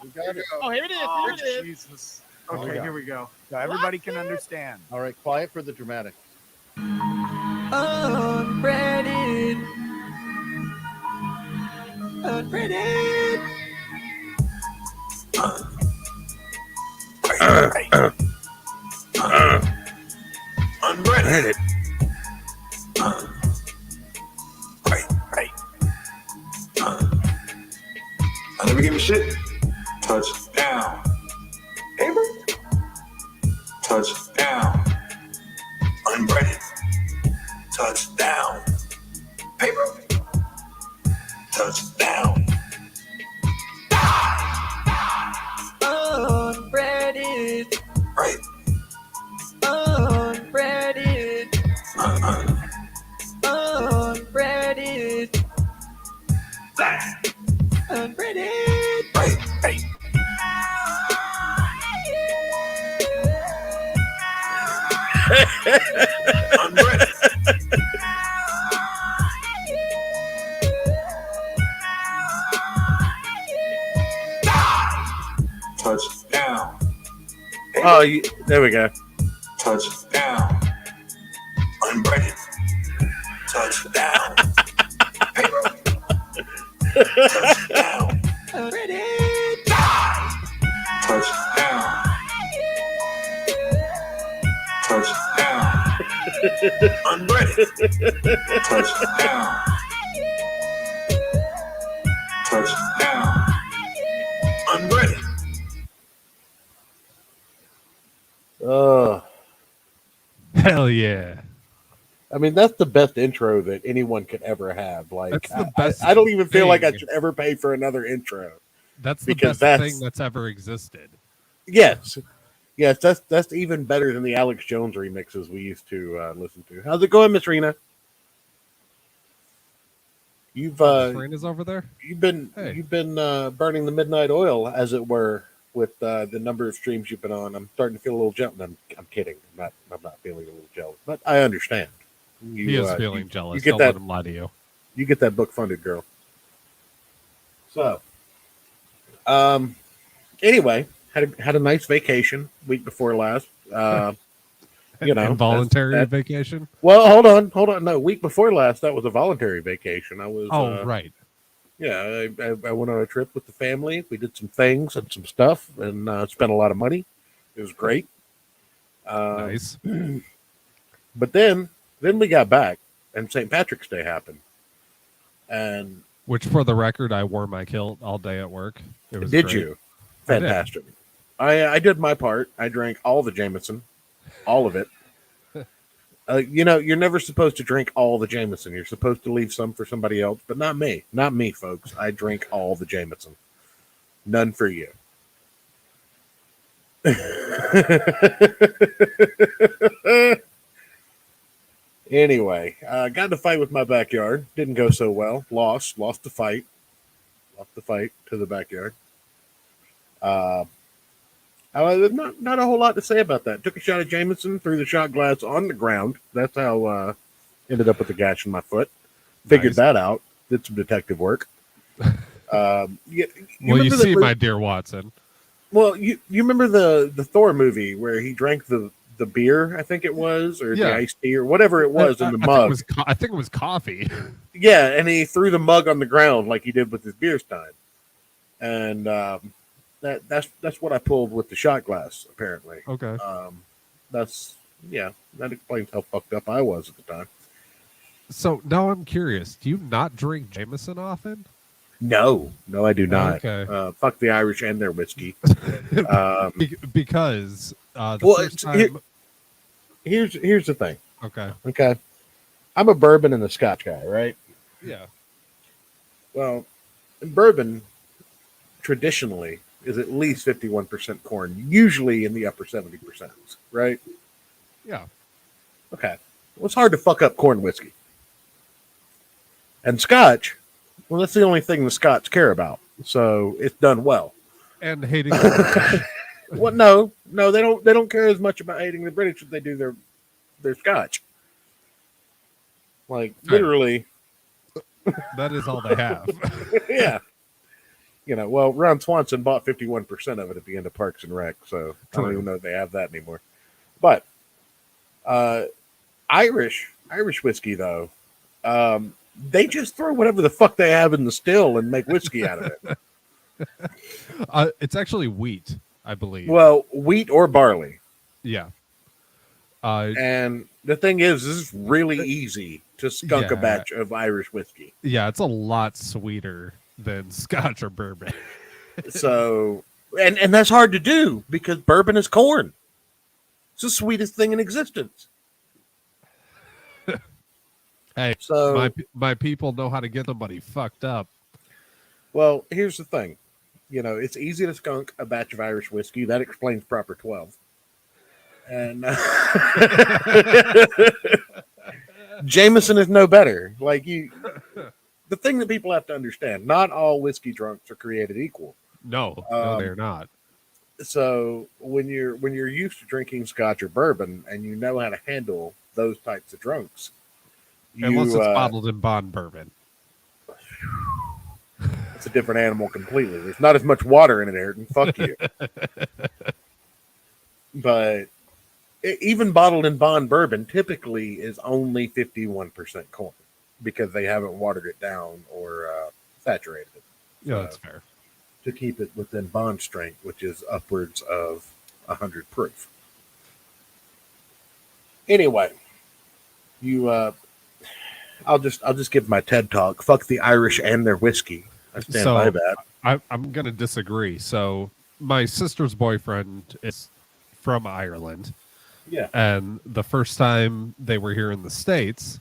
We got it. Oh, here it is. Oh, Here it is. Jesus. Oh, Okay, yeah. here we go. Now everybody can understand. All right, quiet for the dramatic. Unprinted. Unprinted. Unprinted. I never give a shit. Touchdown. Paper. Touchdown. Unprinted. Touchdown. Paper. Touchdown. Unprinted. Right. Unprinted. Unprinted. Unprinted. Right. Right. Unprinted. Touchdown. Oh, there we go. Touchdown. Unprinted. Touchdown. Paper. Touchdown. Unprinted. Touchdown. Touchdown. Unprinted. Touchdown. Touchdown. Unprinted. Hell yeah. I mean, that's the best intro that anyone could ever have. Like, That's the best I don't even feel like I thing. should ever pay for another intro. That's the Because best that's- thing that's ever existed. Yes, yes, that's even better than the Alex Jones remixes we used to listen to. How's it going, Miss Rena? You've Serena's over there. you've been Hey. burning the midnight oil, as it were, with the number of streams you've been on. I'm starting to feel a little jealous. I'm kidding. I'm not feeling a little jealous, but I understand. He is feeling jealous. get Don't that- let him lie to you. You get that book funded, girl. So, anyway, had a nice vacation week before last. You know, Involuntary that- vacation. well, hold on. No, week before last, that was a voluntary vacation. I was. Right. Yeah, I went on a trip with the family. We did some things and some stuff, and spent a lot of money. It was great. Nice. But then we got back, and St. Patrick's Day happened. And Which, for the record, I wore my kilt all day at work. It was did great. you? I did. Fantastic. I did my part. I drank all the Jameson, all of it. You know, you're never supposed to drink all the Jameson. You're supposed to leave some for somebody else, but not me. Not me, folks. I drink all the Jameson. None for you. Anyway, got in a fight with my backyard. Didn't go so well. Lost the fight. Lost the fight to the backyard. Not a whole lot to say about that. Took a shot of Jameson, threw the shot glass on the ground. That's how ended up with a gash in my foot. Figured Nice. that out. Did some detective work. Well, you remember see, the- my dear Watson. Well, you remember the Thor movie where he drank the beer, I think it was, or Yeah. the iced tea, or whatever it was in the mug. I think it was coffee. Yeah, and he threw the mug on the ground like he did with his beer stein. And that's what I pulled with the shot glass, apparently. Okay. That explains how fucked up I was at the time. So now I'm curious. Do you not drink Jameson often? No, I do not. Okay. Fuck the Irish and their whiskey. Because the Well, first it's- time. Here's the thing. Okay. Okay, I'm a bourbon and a Scotch guy, right? Yeah. Well, bourbon traditionally is at least 51% corn, usually in the upper 70%, right? Yeah. Okay. Well, it's hard to fuck up corn whiskey. And Scotch, well, that's the only thing the Scots care about. So it's done well. And hating. the British. Well, no, they don't care as much about hating the British as they do their Scotch. Like Fair. literally, That is all they have. yeah. Well, Ron Swanson bought 51% of it at the end of Parks and Rec, so I don't True. even know if they have that anymore. But Irish whiskey though, they just throw whatever the fuck they have in the still and make whiskey out of it. It's actually wheat, I believe. Well, wheat or barley. Yeah. And the thing is, this is really easy to skunk a Yeah. batch of Irish whiskey. Yeah, it's a lot sweeter than Scotch or bourbon. So, and that's hard to do because bourbon is corn. It's the sweetest thing in existence. Hey, So, my people know how to get somebody fucked up. well, here's the thing. It's easy to skunk a batch of Irish whiskey. That explains proper 12. And Jameson is no better. The thing that people have to understand, not all whiskey drunks are created equal. No, they're not. So when you're used to drinking Scotch or bourbon and you know how to handle those types of drunks, Unless it's bottled in bond bourbon. it's a different animal completely. There's not as much water in it, Ayrton. Fuck you. But even bottled in bond bourbon typically is only 51% corn because they haven't watered it down or saturated it. Yeah, that's fair. To keep it within bond strength, which is upwards of 100 proof. Anyway, I'll just give my TED talk. Fuck the Irish and their whiskey. I stand by that. I'm gonna disagree. So my sister's boyfriend is from Ireland. Yeah. And the first time they were here in the States,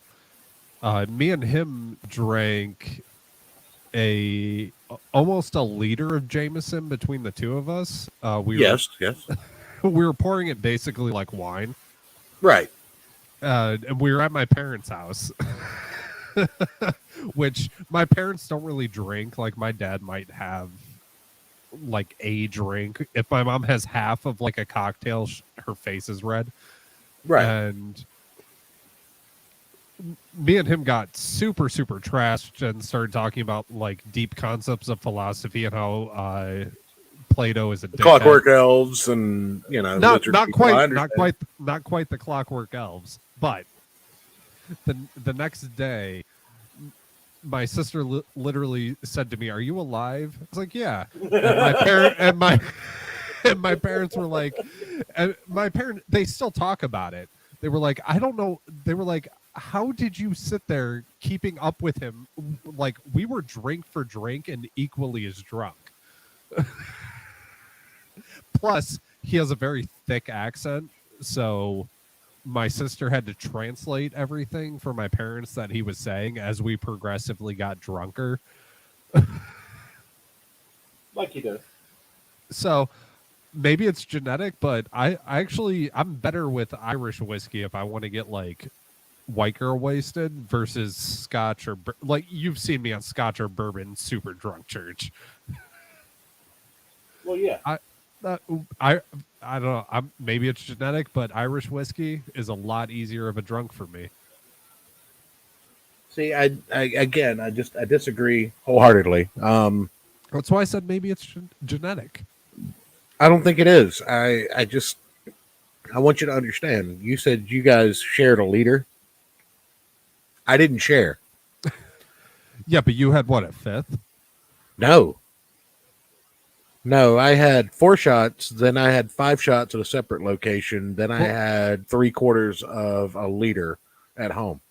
me and him drank almost a liter of Jameson between the two of us. Yes. We were pouring it basically like wine. Right. And we were at my parents' house, which my parents don't really drink. Like my dad might have like a drink. If my mom has half of like a cocktail, her face is red. Right. And me and him got super, super trashed and started talking about like deep concepts of philosophy and how Plato is a dickhead. Clockwork Elves and not lizard people, not quite the Clockwork Elves, but the next day my sister literally said to me, "Are you alive?" I was like, "Yeah." And my parents were like, they still talk about it. They were like, I don't know. They were like, how did you sit there keeping up with him? Like we were drink for drink and equally as drunk. Plus, he has a very thick accent, so my sister had to translate everything for my parents that he was saying as we progressively got drunker. Like he does. So maybe it's genetic, but I'm better with Irish whiskey if I want to get like white girl wasted versus Scotch or like you've seen me on Scotch or bourbon super drunk church. Well, yeah. I don't know. Maybe it's genetic, but Irish whiskey is a lot easier of a drunk for me. See, I disagree wholeheartedly. That's why I said maybe it's genetic. I don't think it is. I want you to understand. You said you guys shared a liter. I didn't share. Yeah, but you had what, a fifth? No, I had 4 shots. Then I had 5 shots at a separate location. Then I had 3/4 of a liter at home.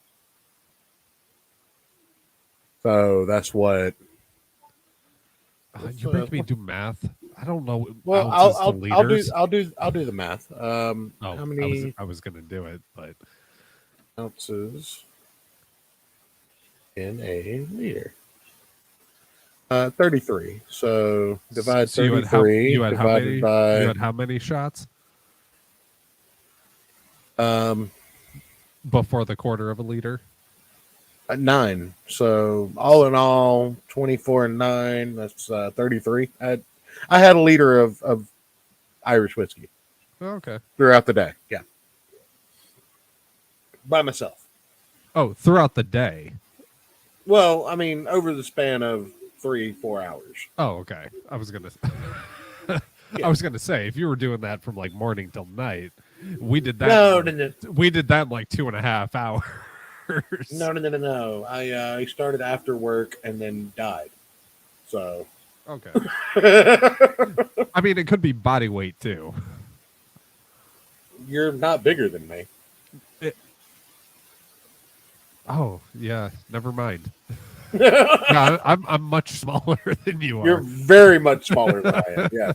So that's what. You're making me do math. I don't know. Well, I'll do the math. How many I was gonna do it, but ounces in a liter? 33. So divide 33 you had divided by. You had how many shots Um, before the quarter of a liter? 9. So all in all, 24 and 9. That's 33. I had a liter of Irish whiskey. Oh, okay. Throughout the day. Yeah. By myself. Oh, throughout the day. Well, I mean, over the span of 3-4 hours. Oh, okay. I was gonna. I was gonna say if you were doing that from like morning till night, we did that. No. We did that in like 2.5 hours. No. I started after work and then died. So. Okay. I mean, it could be body weight too. You're not bigger than me. Oh yeah, never mind. No, I'm much smaller than you are. You're very much smaller than I am. Yeah.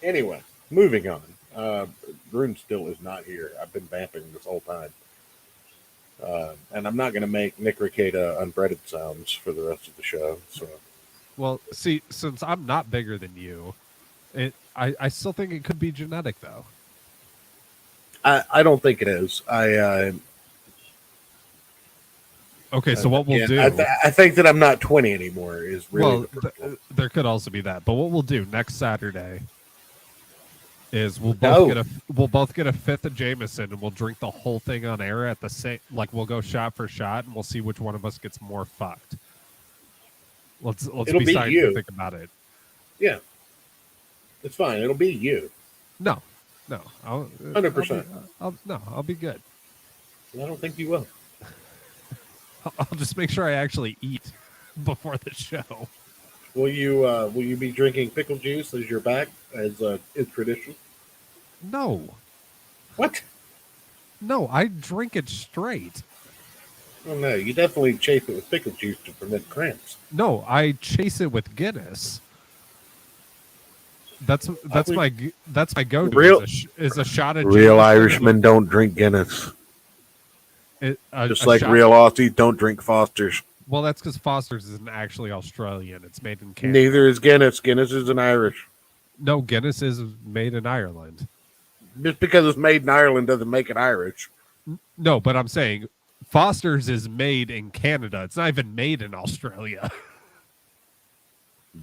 Anyway, moving on. Rune still is not here. I've been vamping this whole time. And I'm not going to make Nick Ricada unbreaded sounds for the rest of the show. So, well, see, since I'm not bigger than you, I still think it could be genetic, though. I don't think it is. Okay, so what we'll do... I think that I'm not 20 anymore is really there could also be that. But what we'll do next Saturday is we'll both get a fifth of Jameson and we'll drink the whole thing on air at the same, like we'll go shot for shot and we'll see which one of us gets more fucked. Let's It'll be be scientific about it. Yeah, it's fine. It'll be you. No, 100%. I'll be good. I don't think you will. I'll just make sure I actually eat before the show. Will you be drinking pickle juice as your back as is tradition? No. What? No, I drink it straight. Oh no, you definitely chase it with pickle juice to prevent cramps. No, I chase it with Guinness. That's my go-to. Real is a shot of real Jameson Irishmen don't drink Guinness. Just like real Aussies don't drink Foster's. Well, that's because Foster's isn't actually Australian. It's made in Canada. Neither is Guinness. Guinness is an Irish. No, Guinness is made in Ireland. Just because it's made in Ireland doesn't make it Irish. No, but I'm saying Foster's is made in Canada. It's not even made in Australia.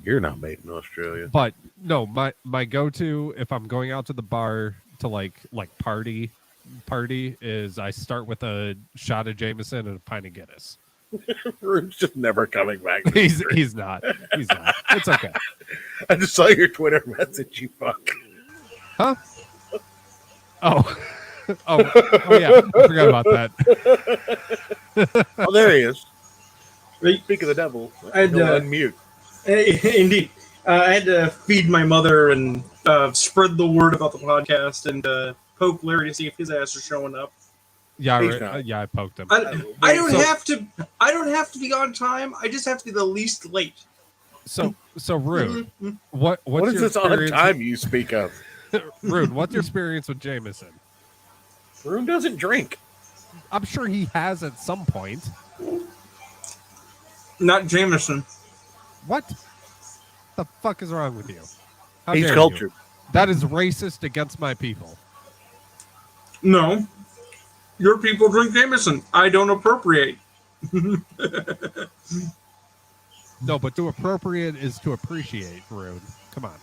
You're not made in Australia. But no, my go-to if I'm going out to the bar to like party is I start with a shot of Jameson and a pint of Guinness. Rune's just never coming back. He's not. It's okay. I just saw your Twitter message, you fuck. Huh? Oh. Oh yeah. I forgot about that. Oh, there he is. Right. Speak of the devil. I had, unmute. Indeed. I had to feed my mother and spread the word about the podcast and poke Larry to see if his ass is showing up. Yeah, I poked him. I don't have to be on time. I just have to be the least late. So Rune, Mm-hmm. what is your this on experience time you speak of? Rune, what's your experience with Jameson? Rune doesn't drink. I'm sure he has at some point. Not Jameson. What the fuck is wrong with you? How He's dare cultured. You? That is racist against my people. No. Your people drink Jameson. I don't appropriate. No, but to appropriate is to appreciate, Rune. Come on.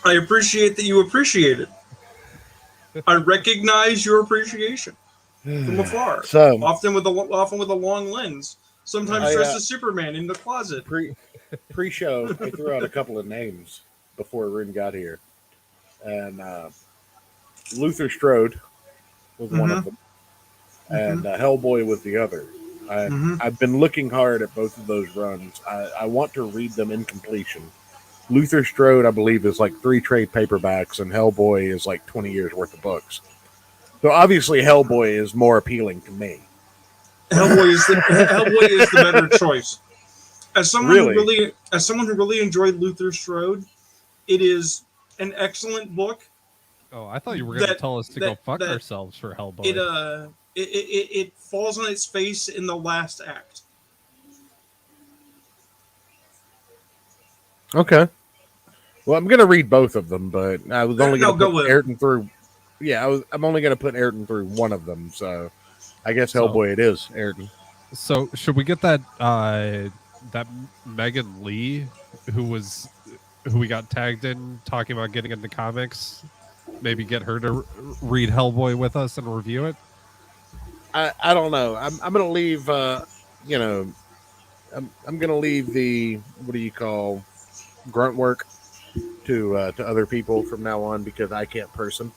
I appreciate that you appreciate it. I recognize your appreciation from afar. So often with a long lens. Sometimes dressed as Superman in the closet. Pre-show, I threw out a couple of names before Rune got here, and Luther Strode was one of them, and Hellboy was the other. I've been looking hard at both of those runs. I want to read them in completion. Luther Strode, I believe, is like 3 trade paperbacks, and Hellboy is like 20 years worth of books. So obviously, Hellboy is more appealing to me. Hellboy is the better choice. As someone who really enjoyed Luther Strode, it is an excellent book. Oh, I thought you were going to tell us to go fuck ourselves for Hellboy. It falls on its face in the last act. Okay. Well, I'm going to read both of them, but I was only going to put Ayrton through. Yeah, I'm only going to put Ayrton through one of them, so I guess Hellboy it is, Ayrton. So should we get that that Megan Lee who we got tagged in talking about getting into comics? Maybe get her to read Hellboy with us and review it. I don't know. I'm going to leave I'm gonna leave the what do you call grunt work to other people from now on because I can't person.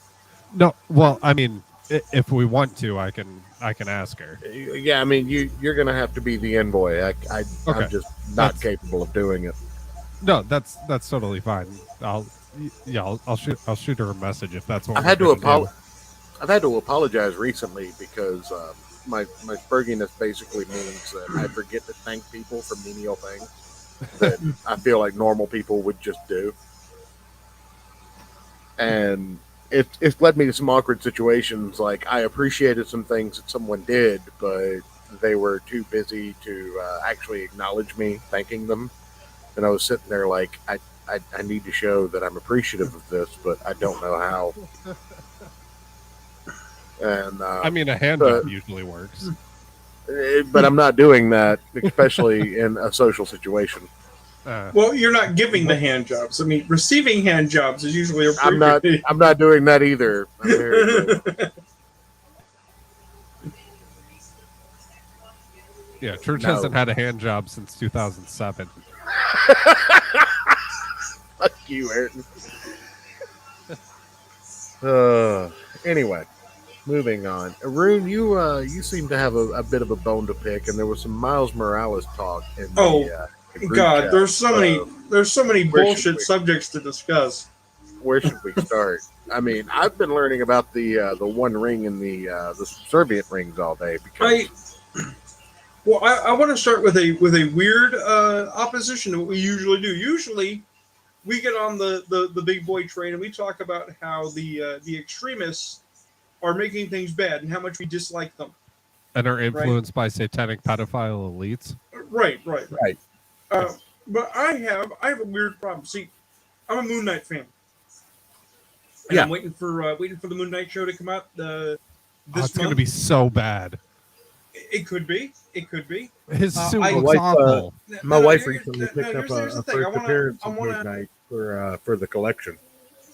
No, well, I mean, if we want to, I can ask her. Yeah, I mean you're gonna have to be the envoy. I'm Okay, just not that's capable of doing it. no, that's totally fine. I'll shoot her a message if that's what I've we're had to gonna do. I've had to apologize recently because my spurginess basically means that I forget to thank people for menial things that I feel like normal people would just do, and it's led me to some awkward situations. Like I appreciated some things that someone did, but they were too busy to actually acknowledge me thanking them, and I was sitting there like I need to show that I'm appreciative of this, but I don't know how. And I mean, a hand the, job usually works. but I'm not doing that, especially in a social situation. Well, you're not giving the hand jobs. I mean, receiving hand jobs is usually I'm not. appropriate. I'm not doing that either. I'm very grateful. Yeah, church No. hasn't had a hand job since 2007. Fuck you, Ayrton. Anyway, moving on. Arun, you seem to have a bit of a bone to pick, and there was some Miles Morales talk in Oh, the group God, chat. there's so many where should bullshit we- subjects to discuss. Where should we start? I mean, I've been learning about the One Ring and the subservient rings all day because I want to start with a weird opposition to what we usually do. Usually, we get on the big boy train and we talk about how the extremists are making things bad and how much we dislike them. And are influenced by satanic pedophile elites. Right. Right. But I have a weird problem. See, I'm a Moon Knight fan. And Yeah. I'm waiting for the Moon Knight show to come out this It's going to month. be so bad. It could be. His suit I- looks Wife, awful. My No, wife here- recently no, picked up here's a the thing. first appearance I of wanna- Moon Knight for the collection.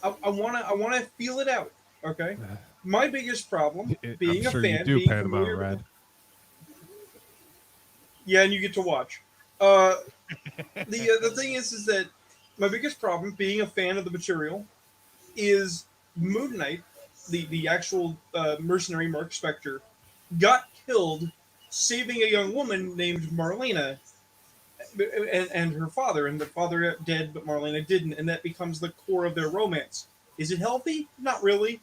I want to feel it out. Okay. My biggest problem being I'm sure a fan, you do, being Paramount familiar Red. with, yeah, and you get to watch. The thing is that my biggest problem being a fan of the material is Moon Knight, the actual mercenary Mark Spector, got killed saving a young woman named Marlena and her father, and the father dead, but Marlena didn't, and that becomes the core of their romance. Is it healthy? Not really.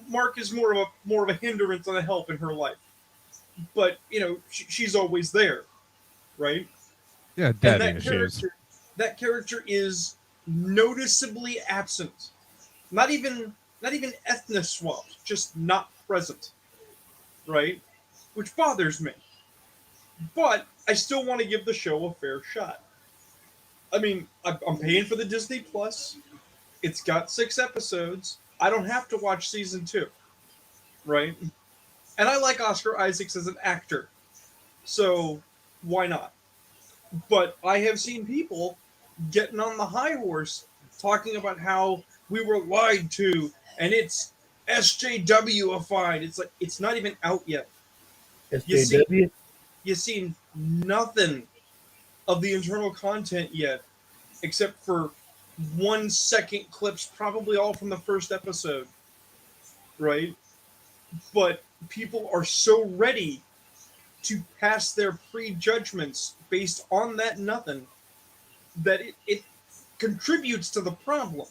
Mark is more of a hindrance than a help in her life, but she's always there, right? Yeah, And daddy issues. that character is noticeably absent. Not even ethnic swapped, just not present, right? Which bothers me. But I still want to give the show a fair shot. I mean, I'm paying for the Disney Plus. It's got 6 episodes. I don't have to watch season 2, right? And I like Oscar Isaacs as an actor, so why not? But I have seen people getting on the high horse talking about how we were lied to and it's SJW-ified. It's like it's not even out yet. SJW. You've seen nothing of the internal content yet, except for 1-second clips, probably all from the first episode, right? But people are so ready to pass their prejudgments based on that nothing that it contributes to the problem.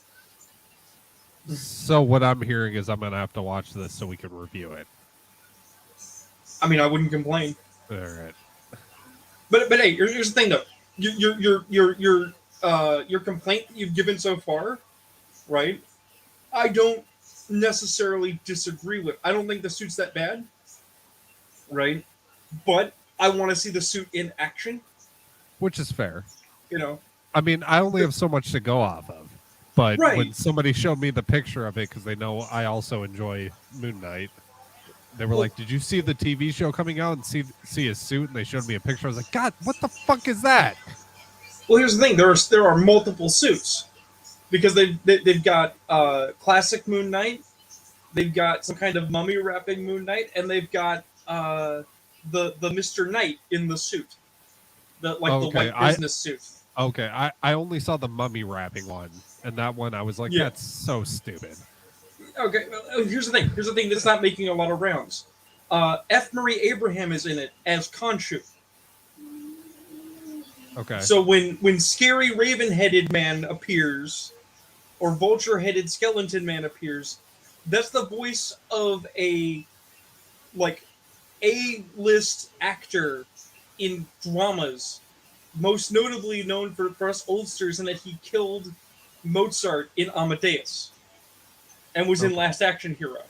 So what I'm hearing is I'm going to have to watch this so we can review it. I mean, I wouldn't complain. All right. But hey, here's the thing though. Your complaint that you've given so far, right? I don't necessarily disagree with. I don't think the suit's that bad, right? But I want to see the suit in action. Which is fair. I mean, I only have so much to go off of. But Right. when somebody showed me the picture of it, because they know I also enjoy Moon Knight, they were like, "Did you see the TV show coming out and see his suit?" And they showed me a picture. I was like, "God, what the fuck is that?" Well, here's the thing: there are multiple suits because they've got classic Moon Knight, they've got some kind of mummy wrapping Moon Knight, and they've got the Mr. Knight in the suit, the Okay, white business suit. Okay, I only saw the mummy wrapping one, and that one I was like, Yeah. that's so stupid. Okay, well, here's the thing. Here's the thing that's not making a lot of rounds. F. Murray Abraham is in it as Khonshu. Okay. So when scary raven-headed man appears, or vulture-headed skeleton man appears, that's the voice of a A-list actor in dramas, most notably known for us oldsters in that he killed Mozart in Amadeus, and was in Okay. Last Action Hero.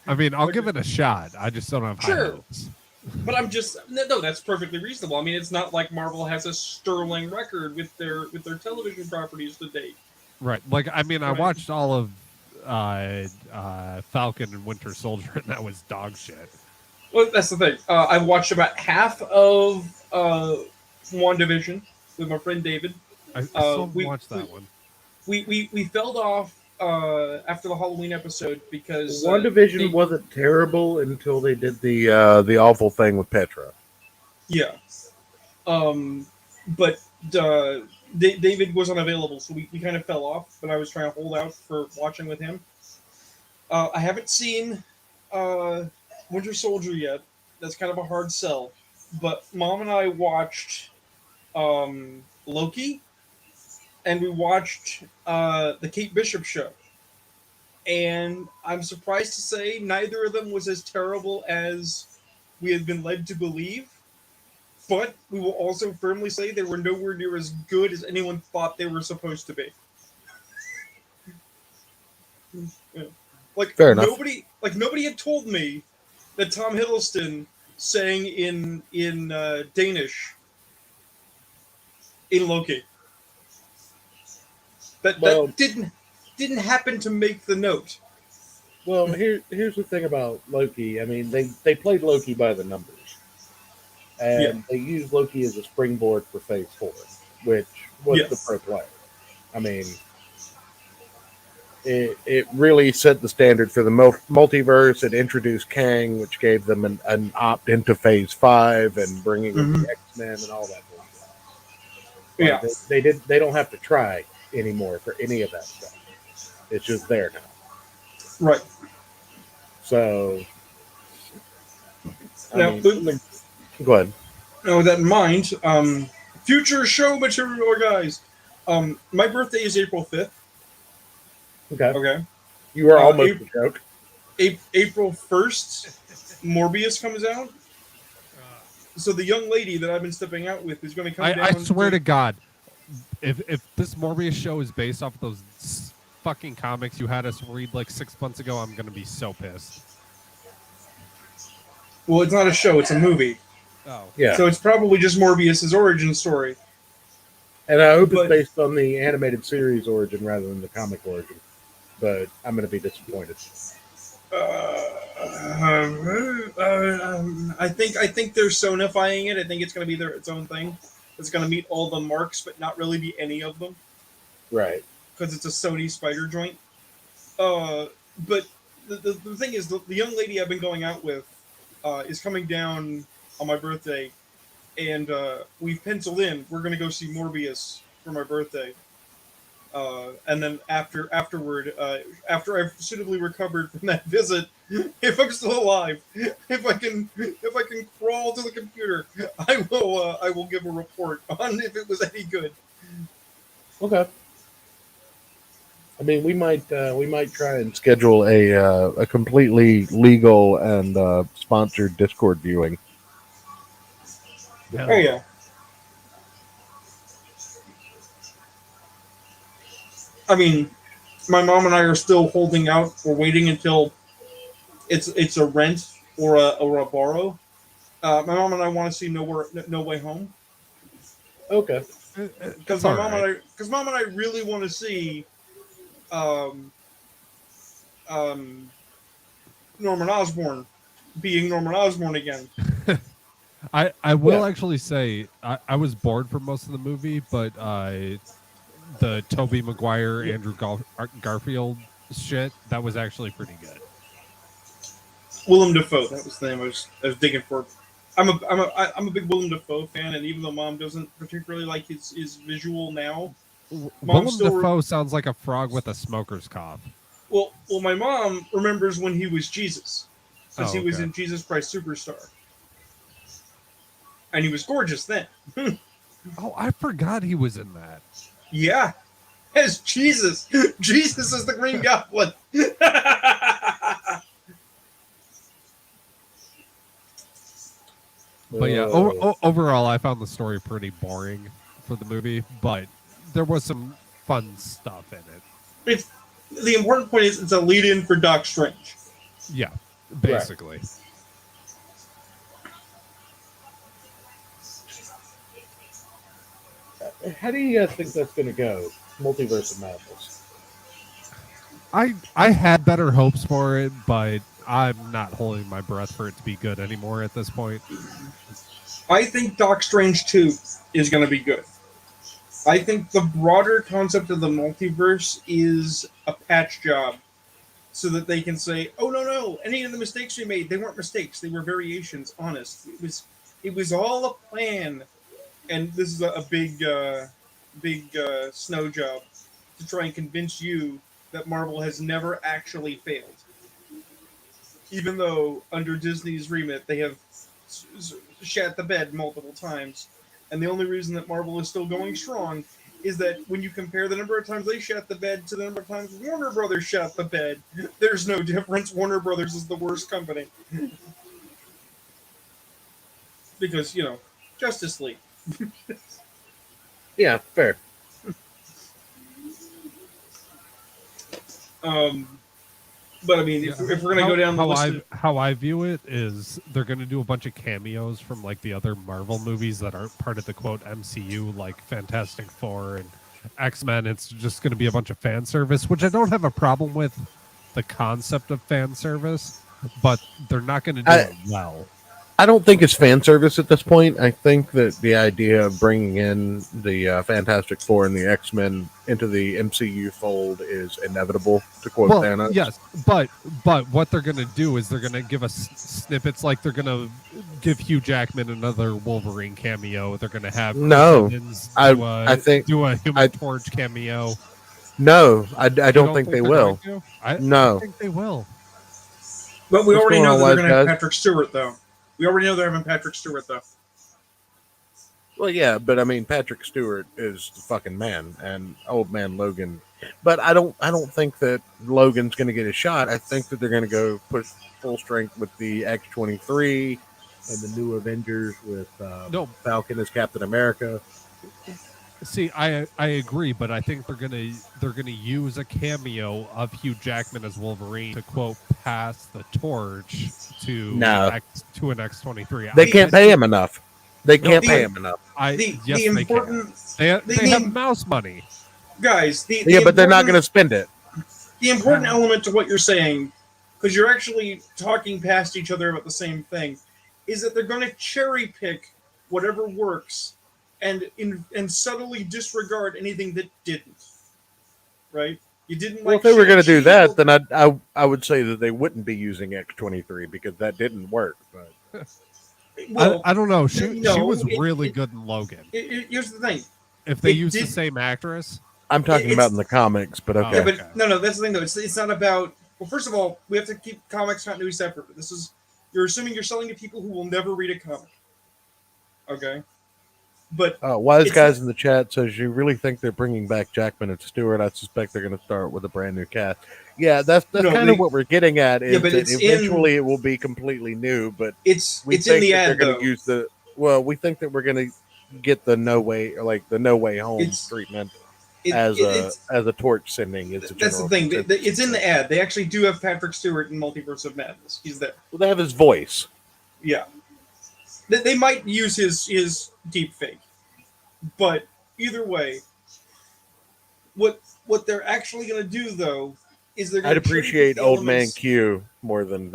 I mean, I'll give it a shot. I just don't have high Sure. hopes. But I'm just no, that's perfectly reasonable. I mean, it's not like Marvel has a sterling record with their television properties to date. Right. Like, I mean, I Right. watched all of Falcon and Winter Soldier, and that was dog shit. Well, that's the thing. I watched about half of WandaVision with my friend David. I still haven't we- watched that one. We fell off after the Halloween episode because WandaVision wasn't terrible until they did the awful thing with Petra. Yeah. But David was unavailable, so we kind of fell off, but I was trying to hold out for watching with him. I haven't seen Winter Soldier yet. That's kind of a hard sell. But Mom and I watched Loki, and we watched the Kate Bishop show. And I'm surprised to say neither of them was as terrible as we had been led to believe. But we will also firmly say they were nowhere near as good as anyone thought they were supposed to be. Yeah. Like Fair enough. nobody had told me that Tom Hiddleston sang in Danish in Loki. That didn't happen to make the note. Well, here's the thing about Loki. I mean, they played Loki by the numbers. And they used Loki as a springboard for Phase 4, which was the pro player. I mean, it really set the standard for the multiverse. It introduced Kang, which gave them an opt into Phase 5 and bringing in the X-Men and all that bullshit. Yeah. They don't have to try anymore for any of that stuff. It's just there now. Right. So, Now, go ahead. Now, with that in mind, future show material, guys. My birthday is April 5th. Okay. Okay. You are almost a joke. April 1st, Morbius comes out. So the young lady that I've been stepping out with is going to come down. I swear to God, if this Morbius show is based off those fucking comics you had us read like 6 months ago, I'm going to be so pissed. Well, it's not a show; it's a movie. Oh. Yeah. So it's probably just Morbius's origin story. And I hope it's based on the animated series origin rather than the comic origin. But I'm going to be disappointed. I think they're sonifying it. I think it's going to be its own thing. It's going to meet all the marks, but not really be any of them. Right. Because it's a Sony spider joint. But the thing is, the young lady I've been going out with is coming down on my birthday, and we've penciled in. We're going to go see Morbius for my birthday. And then after I've suitably recovered from that visit, if I'm still alive, if I can crawl to the computer, I will give a report on if it was any good. Okay. I mean, we might try and schedule a completely legal and sponsored Discord viewing. Oh yeah. I mean, my mom and I are still holding out. We're waiting until it's a rent or a borrow. My mom and I want to see No Way Home. Okay. Because mom and I really want to see Norman Osborn being Norman Osborn again. I will actually say I was bored for most of the movie, but the Tobey Maguire, Andrew Garfield shit, that was actually pretty good. Willem Dafoe, that was the name I was digging for. I'm a big Willem Dafoe fan, and even though Mom doesn't particularly like his visual now, Mom Willem still Dafoe sounds like a frog with a smoker's cough. well, my mom remembers when he was Jesus, because Oh, he was okay. in Jesus Christ Superstar, and he was gorgeous then. Oh, I forgot he was in that. Yeah, as Jesus. Jesus is the Green Goblin. But yeah, overall, I found the story pretty boring for the movie, but there was some fun stuff in it. It's the important point is it's a lead-in for Doc Strange. Yeah, basically. How do you guys think that's going to go? Multiverse of Madness. I had better hopes for it, but I'm not holding my breath for it to be good anymore at this point. I think Doc Strange 2 is going to be good. I think the broader concept of the multiverse is a patch job so that they can say, oh, no, any of the mistakes we made, they weren't mistakes. They were variations, honest. It was all a plan. And this is a big snow job to try and convince you that Marvel has never actually failed. Even though under Disney's remit, they have shat the bed multiple times. And the only reason that Marvel is still going strong is that when you compare the number of times they shat the bed to the number of times Warner Brothers shat the bed, there's no difference. Warner Brothers is the worst company. Because, Justice League. Yeah, fair. But I mean, if we're gonna go down the list, how I view it is they're gonna do a bunch of cameos from like the other Marvel movies that aren't part of the quote MCU, like Fantastic Four and X-Men. It's just gonna be a bunch of fan service, which I don't have a problem with the concept of fan service, but they're not gonna do it well. I don't think it's fan service at this point. I think that the idea of bringing in the Fantastic Four and the X-Men into the MCU fold is inevitable, to quote Thanos. Yes, but what they're going to do is they're going to give us snippets, like they're going to give Hugh Jackman another Wolverine cameo. They're going to have I think do a Human Torch cameo. No, I don't think they will. I think they will. But we already know that they're going to have Patrick Stewart, though. We already know they're having Patrick Stewart, though. Well, yeah, but I mean, Patrick Stewart is the fucking man, and old man Logan. But I don't think that Logan's going to get a shot. I think that they're going to go push full strength with the X-23 and the new Avengers with Falcon as Captain America. See, I agree, but I think they're gonna use a cameo of Hugh Jackman as Wolverine to quote pass the torch to an X-23. They can't pay him enough. They can't pay him enough. They have mouse money, guys. But they're not going to spend it. The important element to what you're saying, because you're actually talking past each other about the same thing, is that they're going to cherry pick whatever works. And subtly disregard anything that didn't. Right? You didn't. Well, if they were going to do that, then I would say that they wouldn't be using X-23 because that didn't work. But well, I don't know. She was really good in Logan. Here's the thing: if they used the same actress, I'm talking about in the comics. But okay. Yeah, but no. That's the thing, though. It's not about. Well, first of all, we have to keep comics continuity separate. You're assuming you're selling to people who will never read a comic. Okay. But Wise Guys in the chat says, you really think they're bringing back Jackman and Stewart? I suspect they're going to start with a brand new cast. Yeah, that's kind of what we're getting at. Is that eventually it will be completely new, but it's in the ad. They're going to use we think that we're going to get the No Way Home treatment as a torch sending. That's the thing. It's in the ad. They actually do have Patrick Stewart in Multiverse of Madness. He's there. Well, they have his voice. Yeah. They might use his deep fake, but either way, what they're actually going to do though is they're. I'd appreciate Old Man Q more than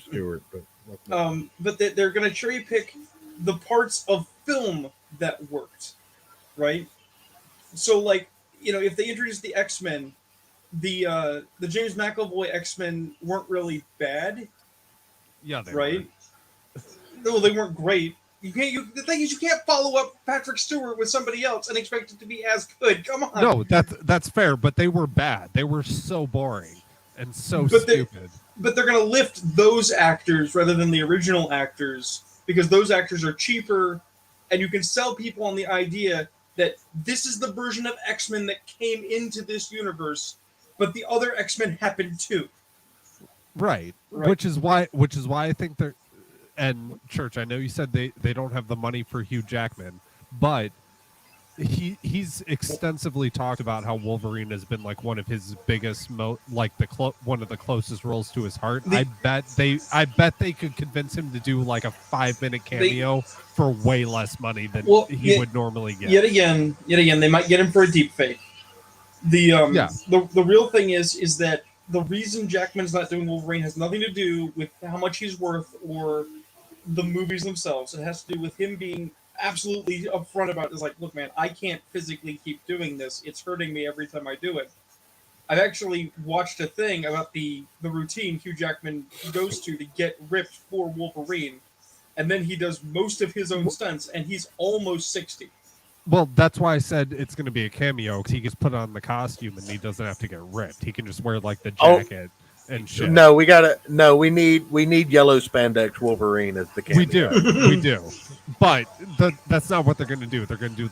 Stewart, but they're going to cherry pick the parts of film that worked, right? So, like if they introduced the X-Men, the James McAvoy X-Men weren't really bad. Yeah, they right. Were. No, they weren't great. You can't. The thing is, you can't follow up Patrick Stewart with somebody else and expect it to be as good. Come on. No, that's fair, but they were bad. They were so boring and so But stupid. But they're going to lift those actors rather than the original actors because those actors are cheaper, and you can sell people on the idea that this is the version of X-Men that came into this universe, but the other X-Men happened too. Right. Which is why I think they're, and Church, I know you said they don't have the money for Hugh Jackman, but he's extensively talked about how Wolverine has been like one of his biggest one of the closest roles to his heart. I bet they could convince him to do like a 5-minute cameo for way less money than he would normally get. Yet again, they might get him for a deep fake. The real thing is that the reason Jackman's not doing Wolverine has nothing to do with how much he's worth or the movies themselves. It has to do with him being absolutely upfront about it. It's like, look, man, I can't physically keep doing this. It's hurting me every time I do it. I've actually watched a thing about the routine Hugh Jackman goes to get ripped for Wolverine, and then he does most of his own stunts, and he's almost 60. Well, that's why I said it's going to be a cameo, because he gets put on the costume and he doesn't have to get ripped. He can just wear like the jacket and shit. No, we need yellow spandex Wolverine as the cameo. We do. But that's not what they're going to do. They're going to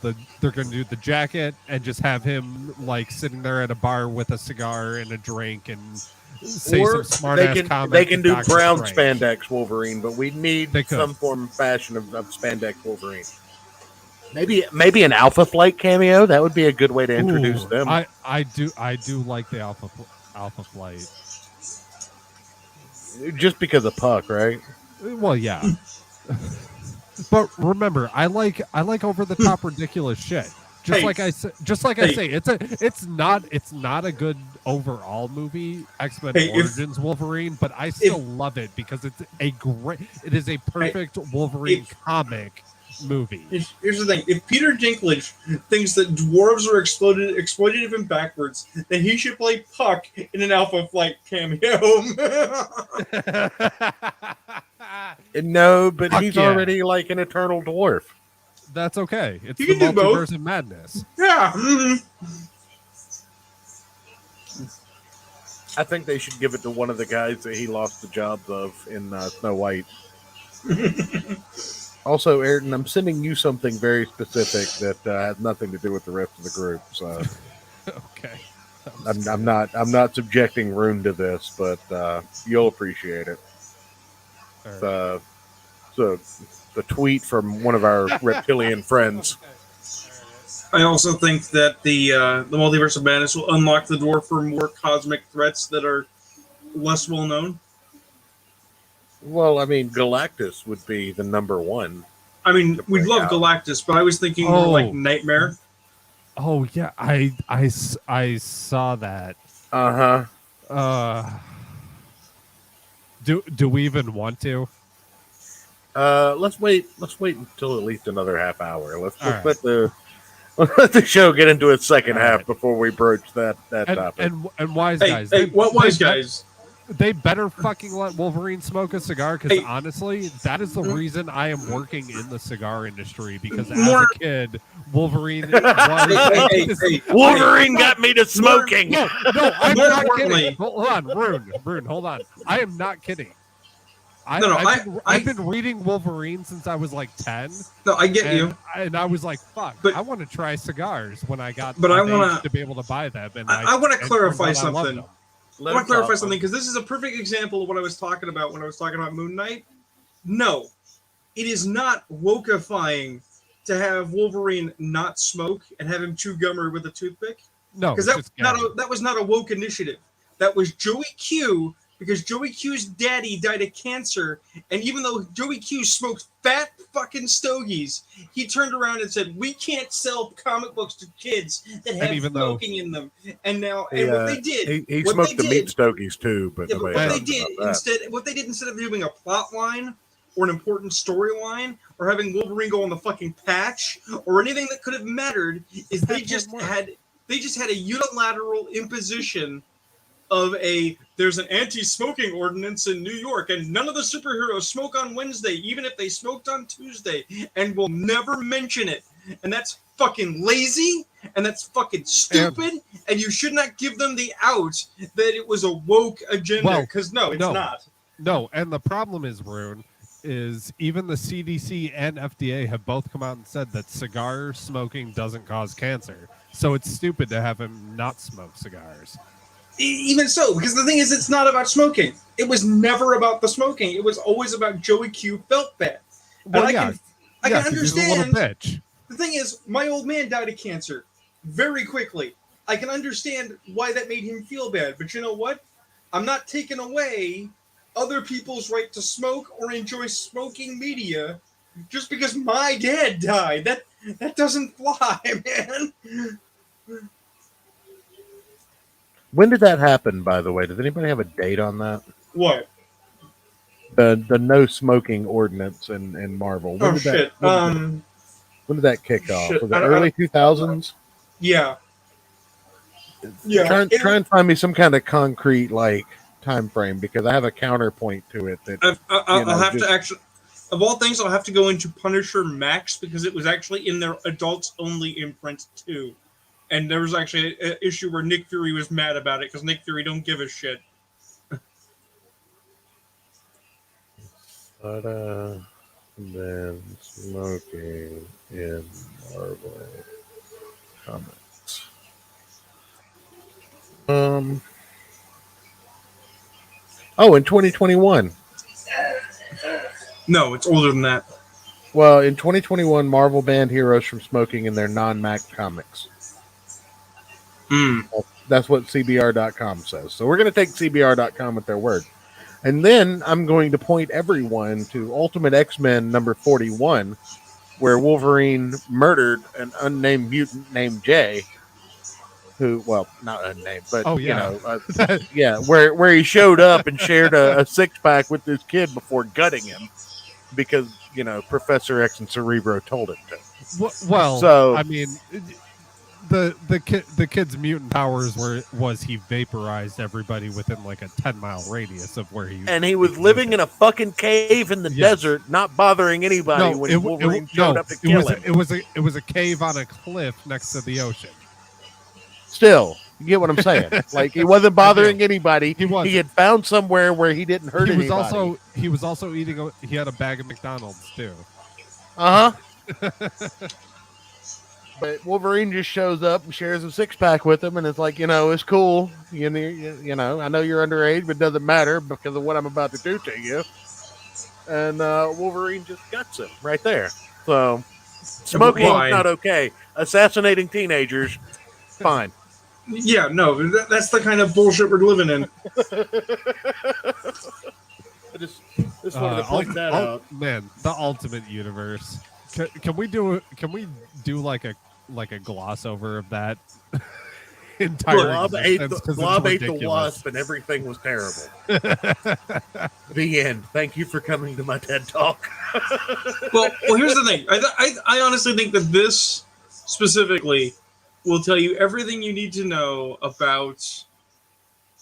do the jacket and just have him like sitting there at a bar with a cigar and a drink and say some smart ass comments. They can do Dr. brown Strange. spandex Wolverine, but we need some form of fashion of spandex Wolverine. Maybe an Alpha Flight cameo. That would be a good way to introduce them. I do like the Alpha Flight. Just because of Puck, right? Well, yeah. But remember, I like over the top ridiculous shit. I say, it's not a good overall movie, X-Men Origins Wolverine, but I still love it because it is a perfect Wolverine comic movie. Here's the thing: if Peter Dinklage thinks that dwarves are exploitative and backwards, then he should play Puck in an Alpha Flight cameo. No, but he's already like an eternal dwarf. That's okay. It's You the can do multiverse both. of madness. Yeah. I think they should give it to one of the guys that he lost the jobs of in Snow White. Also, Ayrton, I'm sending you something very specific that has nothing to do with the rest of the group. So, okay, I'm not subjecting Rune to this, but you'll appreciate it. Right. So the tweet from one of our reptilian friends. I also think that the multiverse of madness will unlock the door for more cosmic threats that are less well known. Well, I mean, Galactus would be the number one. I mean, we love Galactus, but I was thinking more like Nightmare. Oh yeah, I saw that. Do we even want to? Let's wait until at least another half hour. Let's let the show get into its second half before we broach that topic. And wise guys. What wise guys? They better fucking let Wolverine smoke a cigar, because honestly, that is the reason I am working in the cigar industry, because as a kid, Wolverine Wolverine got me to smoking. No, I'm not kidding. Hold on, Rune, hold on. I am not kidding. I've been reading Wolverine since I was like 10. No, I get you. And I was like, fuck, I want to try cigars when I got to be able to buy them. And I want to clarify something. I want to clarify something, because this is a perfect example of what I was talking about when I was talking about Moon Knight. No, it is not wokeifying to have Wolverine not smoke and have him chew gummer with a toothpick. No, because that was not a woke initiative. That was Joey Q, because Joey Q's daddy died of cancer, and even though Joey Q smoked fat fucking stogies, he turned around and said, "We can't sell comic books to kids that have smoking in them." And now, what they did, he smoked the meat stogies too. But what they did instead of doing a plot line or an important storyline or having Wolverine go on the fucking patch or anything that could have mattered, is they just had a unilateral imposition there's an anti-smoking ordinance in New York, and none of the superheroes smoke on Wednesday, even if they smoked on Tuesday, and will never mention it. And that's fucking lazy, and that's fucking stupid, and you should not give them the out that it was a woke agenda, because no, it's not. No, and the problem is, Rune, is even the CDC and FDA have both come out and said that cigar smoking doesn't cause cancer. So it's stupid to have him not smoke cigars. Even so, because the thing is, it's not about smoking. It was never about the smoking. It was always about Joey Q felt bad. Well, and I can he's a little understand. bitch. The thing is, my old man died of cancer very quickly. I can understand why that made him feel bad. But you know what? I'm not taking away other people's right to smoke or enjoy smoking media just because my dad died. That doesn't fly, man. When did that happen, by the way? Does anybody have a date on that? What? The no smoking ordinance in Marvel. When Oh, did shit. When did that kick off? Shit, Was it early 2000s? Yeah. Yeah. Try and find me some kind of concrete time frame, because I have a counterpoint to it that I'll have to actually, of all things, I'll have to go into Punisher Max, because it was actually in their adults only imprint too. And there was actually an issue where Nick Fury was mad about it because Nick Fury don't give a shit. But then smoking in Marvel comics. In 2021. No, it's older than that. Well, in 2021, Marvel banned heroes from smoking in their non-Mac comics. That's what CBR.com says. So we're going to take CBR.com at their word. And then I'm going to point everyone to Ultimate X-Men number 41, where Wolverine murdered an unnamed mutant named Jay, who, well, not unnamed, but, where he showed up and shared a six-pack with this kid before gutting him because, Professor X and Cerebro told him to. Well, so, I mean... The kid's mutant powers was he vaporized everybody within like a 10-mile radius of where he and he was living in a fucking cave in the desert, not bothering anybody when Wolverine showed up to kill him. It was a cave on a cliff next to the ocean. Still, you get what I'm saying? Like, he wasn't bothering anybody. He had found somewhere where he didn't hurt anybody. He was also eating. He had a bag of McDonald's too. But Wolverine just shows up and shares a six-pack with him, and it's like, it's cool. I know you're underage, but it doesn't matter because of what I'm about to do to you. And Wolverine just guts him right there. So, smoking not okay. Assassinating teenagers, fine. Yeah, no, that's the kind of bullshit we're living in. I just wanted to point that out. Man, the Ultimate Universe. Can we do like a gloss over of that entire Blob ate the wasp and everything was terrible. The end. Thank you for coming to my TED Talk. well, here's the thing. I honestly think that this specifically will tell you everything you need to know about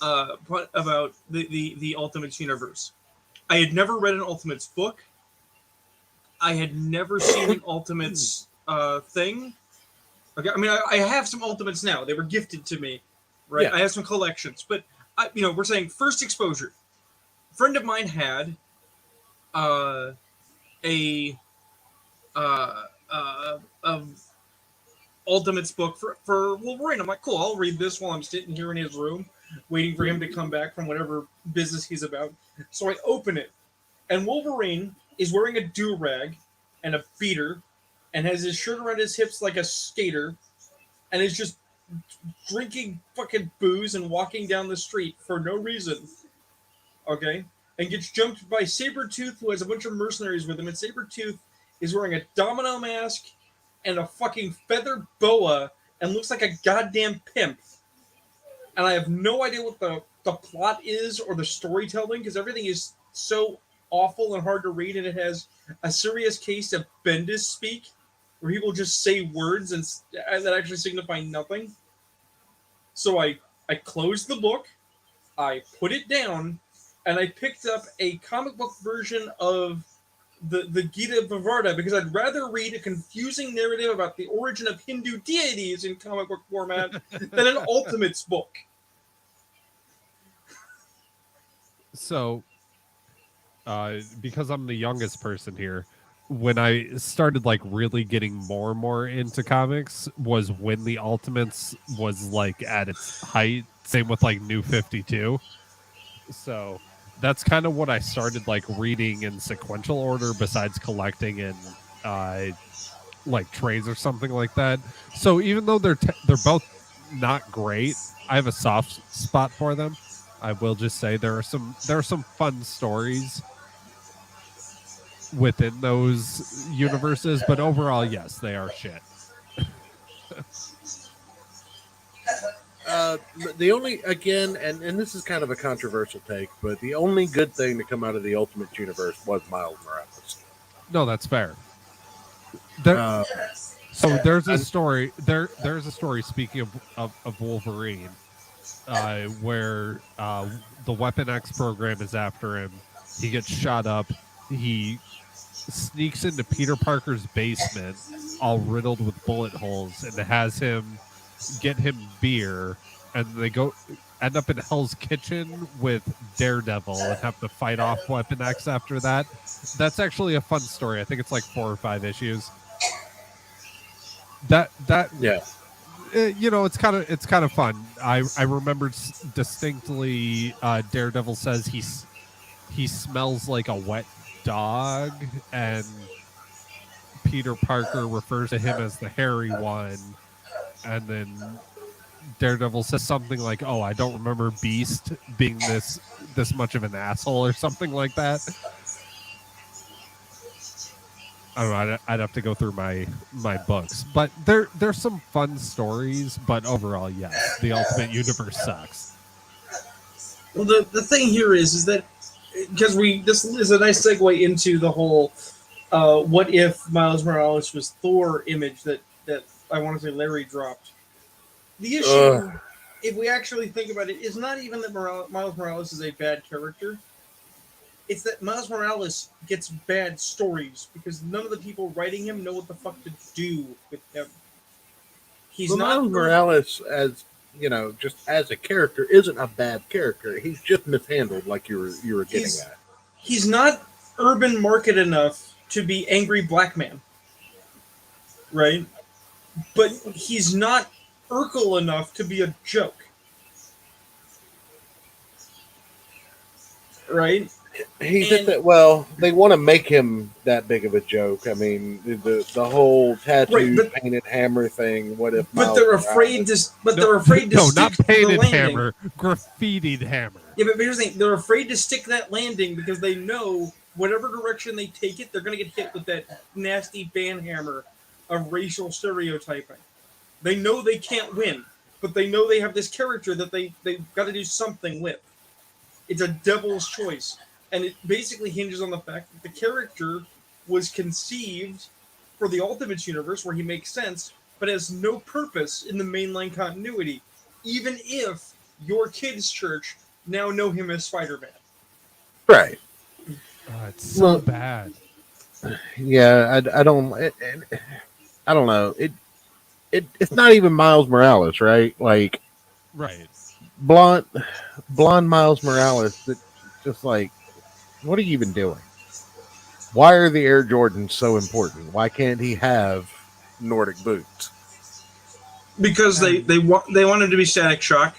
the Ultimates universe. I had never read an Ultimates book. I had never seen an Ultimates thing. Okay, I mean, I have some Ultimates now. They were gifted to me, right? Yeah. I have some collections, but we're saying first exposure. A friend of mine had a Ultimates book for Wolverine. I'm like, cool, I'll read this while I'm sitting here in his room, waiting for him to come back from whatever business he's about. So I open it, and Wolverine is wearing a do-rag and a beater and has his shirt around his hips like a skater and is just drinking fucking booze and walking down the street for no reason. Okay? And gets jumped by Sabretooth, who has a bunch of mercenaries with him, and Sabretooth is wearing a domino mask and a fucking feather boa and looks like a goddamn pimp. And I have no idea what the plot is or the storytelling, because everything is so awful and hard to read, and it has a serious case of Bendis speak, where people just say words and that actually signify nothing. So I closed the book, I put it down, and I picked up a comic book version of the Gita Bhavarta because I'd rather read a confusing narrative about the origin of Hindu deities in comic book format than an Ultimates book. So, because I'm the youngest person here, when I started like really getting more and more into comics was when the Ultimates was like at its height. Same with like New 52. So that's kind of what I started like reading in sequential order, besides collecting and like trades or something like that. So even though they're both not great, I have a soft spot for them. I will just say there are some fun stories within those universes, but overall, yes, they are shit. The only, again, and this is kind of a controversial take, but the only good thing to come out of the Ultimate Universe was Miles Morales. No, that's fair. There, so there's a story. There's a story. Speaking of Wolverine, where the Weapon X program is after him. He gets shot up. He sneaks into Peter Parker's basement, all riddled with bullet holes, and has him get him beer, and they end up in Hell's Kitchen with Daredevil and have to fight off Weapon X after that. That's actually a fun story. I think it's like 4 or 5 issues. That Yeah. You know, it's kind of fun. I remember distinctly Daredevil says he smells like a wet dog, and Peter Parker refers to him as the hairy one, and then Daredevil says something like, "Oh, I don't remember Beast being this much of an asshole," or something like that. I don't know. I'd have to go through my books, but there's some fun stories. But overall, yes, the Ultimate Universe sucks. Well, the thing here is that because this is a nice segue into the whole what if Miles Morales was Thor image that I want to say Larry dropped. The issue, if we actually think about it, is not even that Miles Morales is a bad character. It's that Miles Morales gets bad stories because none of the people writing him know what the fuck to do with him. He's not Miles Morales, as you know, just as a character, isn't a bad character. He's just mishandled, like you were getting at. He's not urban market enough to be angry black man, right? But he's not Urkel enough to be a joke, right? He's just that. Well, they want to make him that big of a joke. I mean, the whole tattoo painted hammer thing. What if? But they're afraid to. But they're afraid to. No, stick not painted the hammer, graffitied hammer. Yeah, but here's the thing: they're afraid to stick that landing because they know whatever direction they take it, they're going to get hit with that nasty banhammer of racial stereotyping. They know they can't win, but they know they have this character that they've got to do something with. It's a devil's choice. And it basically hinges on the fact that the character was conceived for the Ultimates universe where he makes sense, but has no purpose in the mainline continuity, even if your kids' church now know him as Spider-Man. Right. Oh, it's so bad. Yeah, I don't know. It's not even Miles Morales, right? Like, right. Blonde Miles Morales. That just like, what are you even doing? Why are the Air Jordans so important? Why can't he have Nordic boots? Because they wanted to be Static Shock.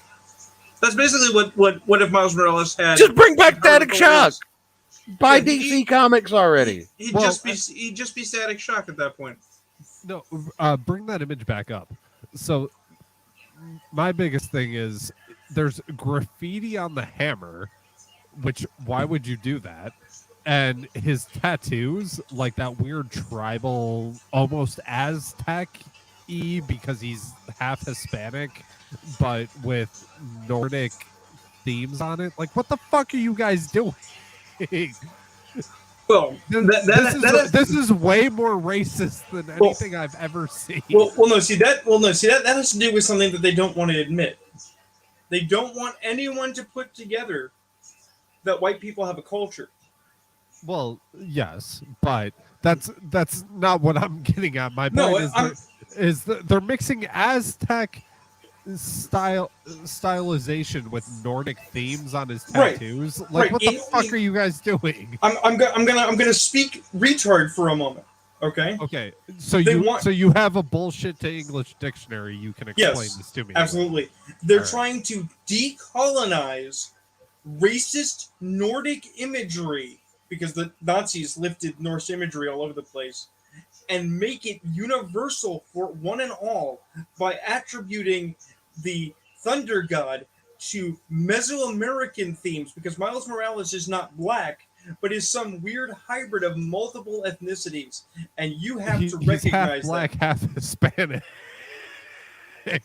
That's basically what if Miles Morales had. Just bring back Static Shock. Buy DC Comics already. He'd just be Static Shock at that point. No, bring that image back up. So my biggest thing is there's graffiti on the hammer, which why would you do that? And his tattoos, like that weird tribal, almost Aztec-y, because he's half Hispanic, but with Nordic themes on it. Like, what the fuck are you guys doing? Well, this is way more racist than anything I've ever seen. Well, no, see that has to do with something that they don't want to admit. They don't want anyone to put together that white people have a culture. Well, yes, but that's not what I'm getting at. My No, point is that they're mixing Aztec stylization with Nordic themes on his Right. tattoos. Like, Right. what the fuck are you guys doing? I'm gonna speak retard for a moment. Okay. Okay, so They you have a bullshit to English dictionary. You can explain Yes, this to me. absolutely. They're All right. trying to decolonize racist Nordic imagery because the Nazis lifted Norse imagery all over the place and make it universal for one and all by attributing the Thunder God to Mesoamerican themes because Miles Morales is not black but is some weird hybrid of multiple ethnicities, and you have to He's recognize half black, that. half Hispanic.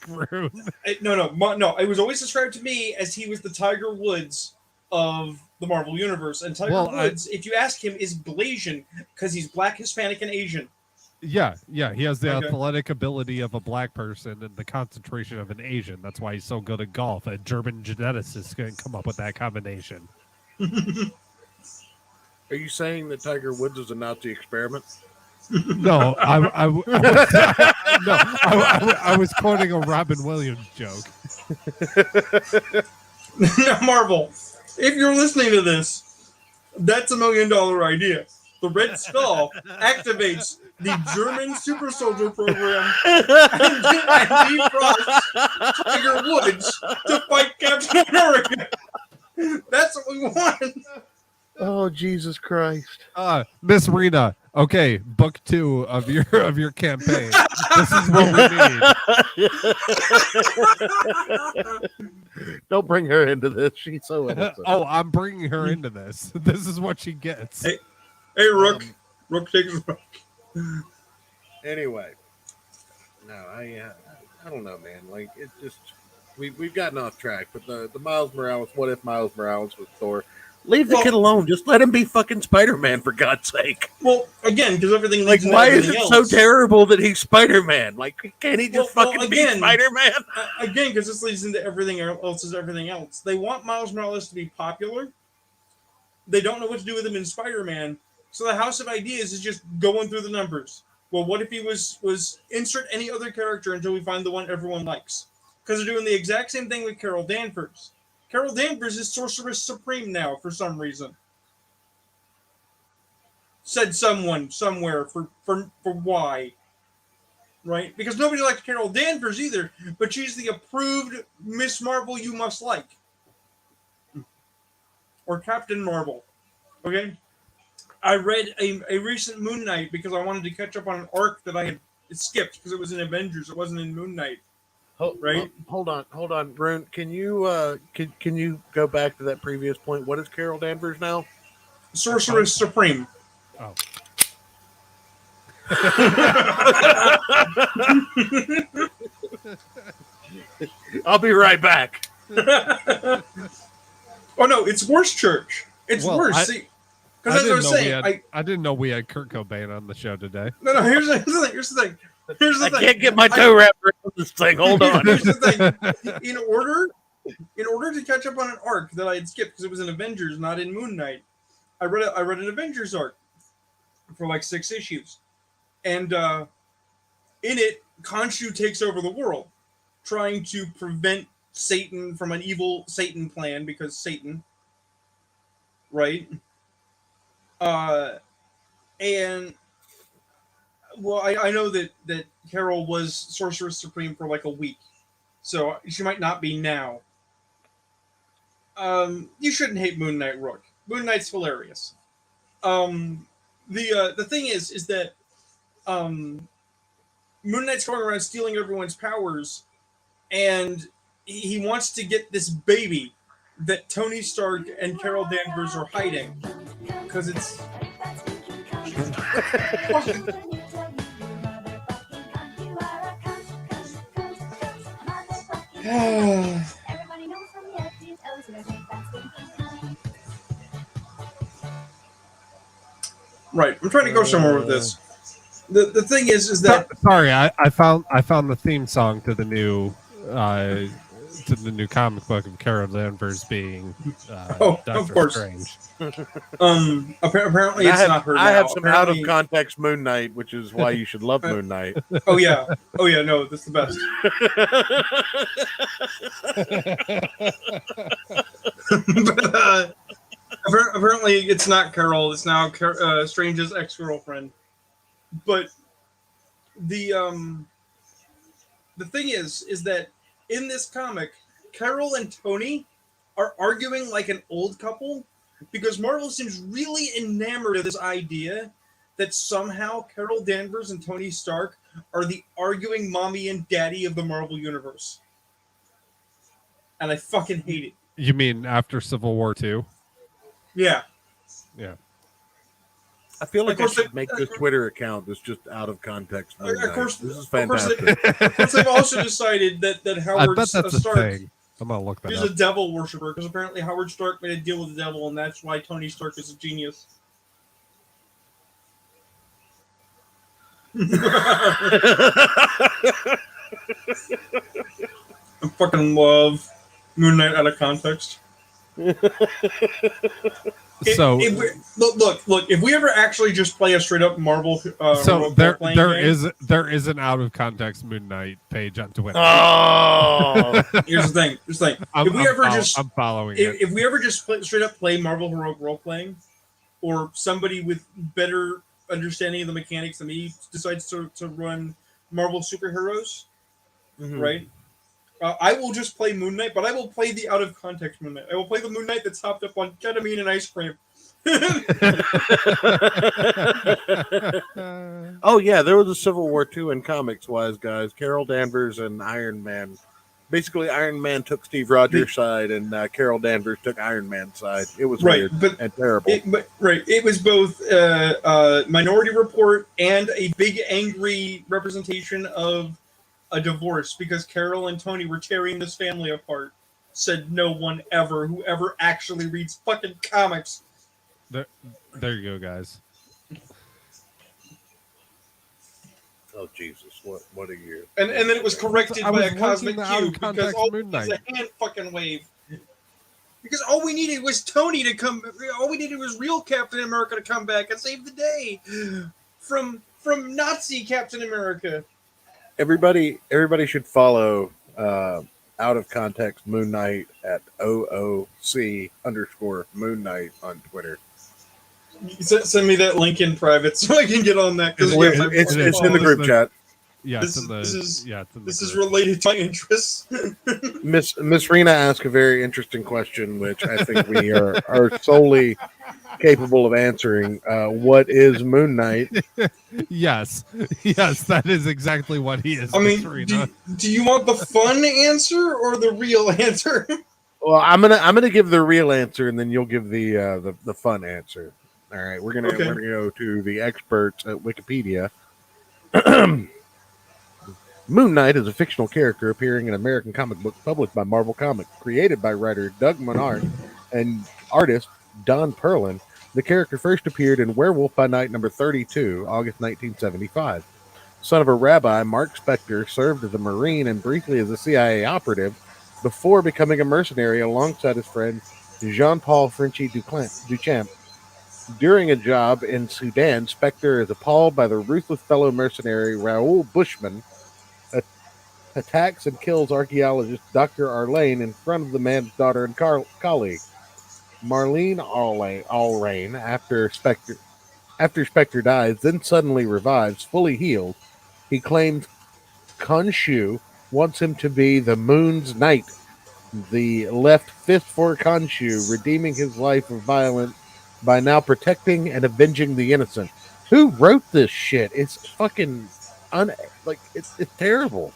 Rune. No. It was always described to me as he was the Tiger Woods of the Marvel Universe, and Tiger Woods, if you ask him, is Blasian because he's black, Hispanic, and Asian. Yeah, he has the Okay. athletic ability of a black person and the concentration of an Asian. That's why he's so good at golf. A German geneticist can come up with that combination. Are you saying that Tiger Woods was a Nazi experiment? No, I was quoting a Robin Williams joke. Now, Marvel, if you're listening to this, that's $1 million idea. The Red Skull activates the German super soldier program and defrosts Tiger Woods to fight Captain America. That's what we want. Oh, Jesus Christ. Miss Rena, okay, book 2 of your campaign. This is what we need. Don't bring her into this. She's so innocent. Oh, I'm bringing her into this. This is what she gets. Hey, Rook. Rook takes Rook. Anyway. No, I don't know, man. Like, it just... We've gotten off track, but the Miles Morales, what if Miles Morales was Thor? Leave the kid alone. Just let him be fucking Spider-Man, for God's sake. Well, again, because everything Like, leads into why is everything it so else. terrible that he's Spider-Man? Like, can't he just Well, fucking again- be Spider-Man? Again, because this leads into everything else is everything else. They want Miles Morales to be popular. They don't know what to do with him in Spider-Man. So the House of Ideas is just going through the numbers. Well, what if he was insert any other character until we find the one everyone likes? Because they're doing the exact same thing with Carol Danvers. Carol Danvers is Sorceress Supreme now for some reason. Said someone somewhere for why. Right? Because nobody likes Carol Danvers either, but she's the approved Miss Marvel you must like. Or Captain Marvel. Okay? I read a recent Moon Knight because I wanted to catch up on an arc that I had skipped because it was in Avengers. It wasn't in Moon Knight. Right? Hold on, Rune. Can you can you go back to that previous point? What is Carol Danvers now? Sorceress Supreme. Oh. I'll be right back. Oh no, it's worse, Church. It's Well, worse. See, because as I was saying, I didn't know we had Kurt Cobain on the show today. no. Here's the thing. I can't get my toe wrapped around this thing. Hold on. Here's the thing. In order to catch up on an arc that I had skipped because it was in Avengers, not in Moon Knight, I read an Avengers arc for like 6 issues, and in it, Khonshu takes over the world, trying to prevent Satan from an evil Satan plan because Satan, right? And well, I know that Carol was Sorceress Supreme for like a week, so she might not be now. You shouldn't hate Moon Knight, Rook. Moon Knight's hilarious. The thing is that Moon Knight's going around stealing everyone's powers, and he wants to get this baby that Tony Stark and Carol Danvers are hiding because it's. Right, I'm trying to go somewhere with this. The thing is that Sorry, I found the theme song to the new to the new comic book of Carol Danvers being Oh, Doctor of course. Strange. Apparently I it's have, not her I now. have some out of Apparently- context Moon Knight, which is why you should love Moon Knight. Oh yeah, no, that's the best. But, apparently it's not Carol. It's now Strange's ex-girlfriend. But the thing is that in this comic, Carol and Tony are arguing like an old couple because Marvel seems really enamored of this idea that somehow Carol Danvers and Tony Stark are the arguing mommy and daddy of the Marvel universe. And I fucking hate it. You mean after Civil War II? Yeah. Yeah. I feel like Of I course should they- make this Twitter account that's just out of context. Moon Of Knight. course, This is of course fantastic. Of course, they've also decided that I Howard bet that's a Stark thing. I'm gonna look that is up. a devil worshiper because apparently Howard Stark made a deal with the devil, and that's why Tony Stark is a genius. I fucking love Moon Knight out of context. So Look. If we ever actually just play a straight up Marvel, so role-playing game, there is an out of context Moon Knight page on Twitter. Oh, here's the thing. I'm following it. If we ever just straight up play Marvel heroic role playing, or somebody with better understanding of the mechanics than me decides to run Marvel superheroes, right? I will just play Moon Knight, but I will play the out of context Moon Knight. I will play the Moon Knight that's hopped up on ketamine and ice cream. Oh yeah, there was a Civil War II in comics wise, guys. Carol Danvers and Iron Man. Basically, Iron Man took Steve Rogers' side, and Carol Danvers took Iron Man's side. It was weird and terrible. It was both Minority Report and a big angry representation of a divorce because Carol and Tony were tearing this family apart. Said no one ever who ever actually reads fucking comics. There you go, guys. Oh Jesus, what a year! And then it was corrected I by was a cosmic linking the out of cube because context all Moon it was Knight. a hand fucking wave. Because all we needed was Tony to come. All we needed was real Captain America to come back and save the day from Nazi Captain America. Everybody should follow out of context Moon Knight at OOC_Moon Knight on Twitter. Send me that link in private so I can get on that. It's in the group chat. Yeah, This it's in the is- yeah, it's in the This is group. related to my interests. Miss Rena asked a very interesting question, which I think we are solely capable of answering. What is Moon Knight? Yes, that is exactly what he is. I mean, Serena. do you want the fun answer or the real answer? Well, I'm gonna give the real answer, and then you'll give the fun answer. All right, we're gonna go to the experts at Wikipedia. Moon Knight is a fictional character appearing in an American comic book published by Marvel Comics, created by writer Doug Menard and artist Don Perlin. The character first appeared in Werewolf by Night number 32, August 1975. Son of a rabbi, Mark Spector served as a Marine and briefly as a CIA operative before becoming a mercenary alongside his friend Jean-Paul Frenchy Duchamp. During a job in Sudan, Spector is appalled by the ruthless fellow mercenary Raoul Bushman, attacks and kills archaeologist Dr. Arlane in front of the man's daughter and colleague. Marlene Alraine, after Spector dies, then suddenly revives, fully healed. He claims Khonshu wants him to be the Moon's Knight, the left fist for Khonshu, redeeming his life of violence by now protecting and avenging the innocent. Who wrote this shit? It's fucking it's terrible.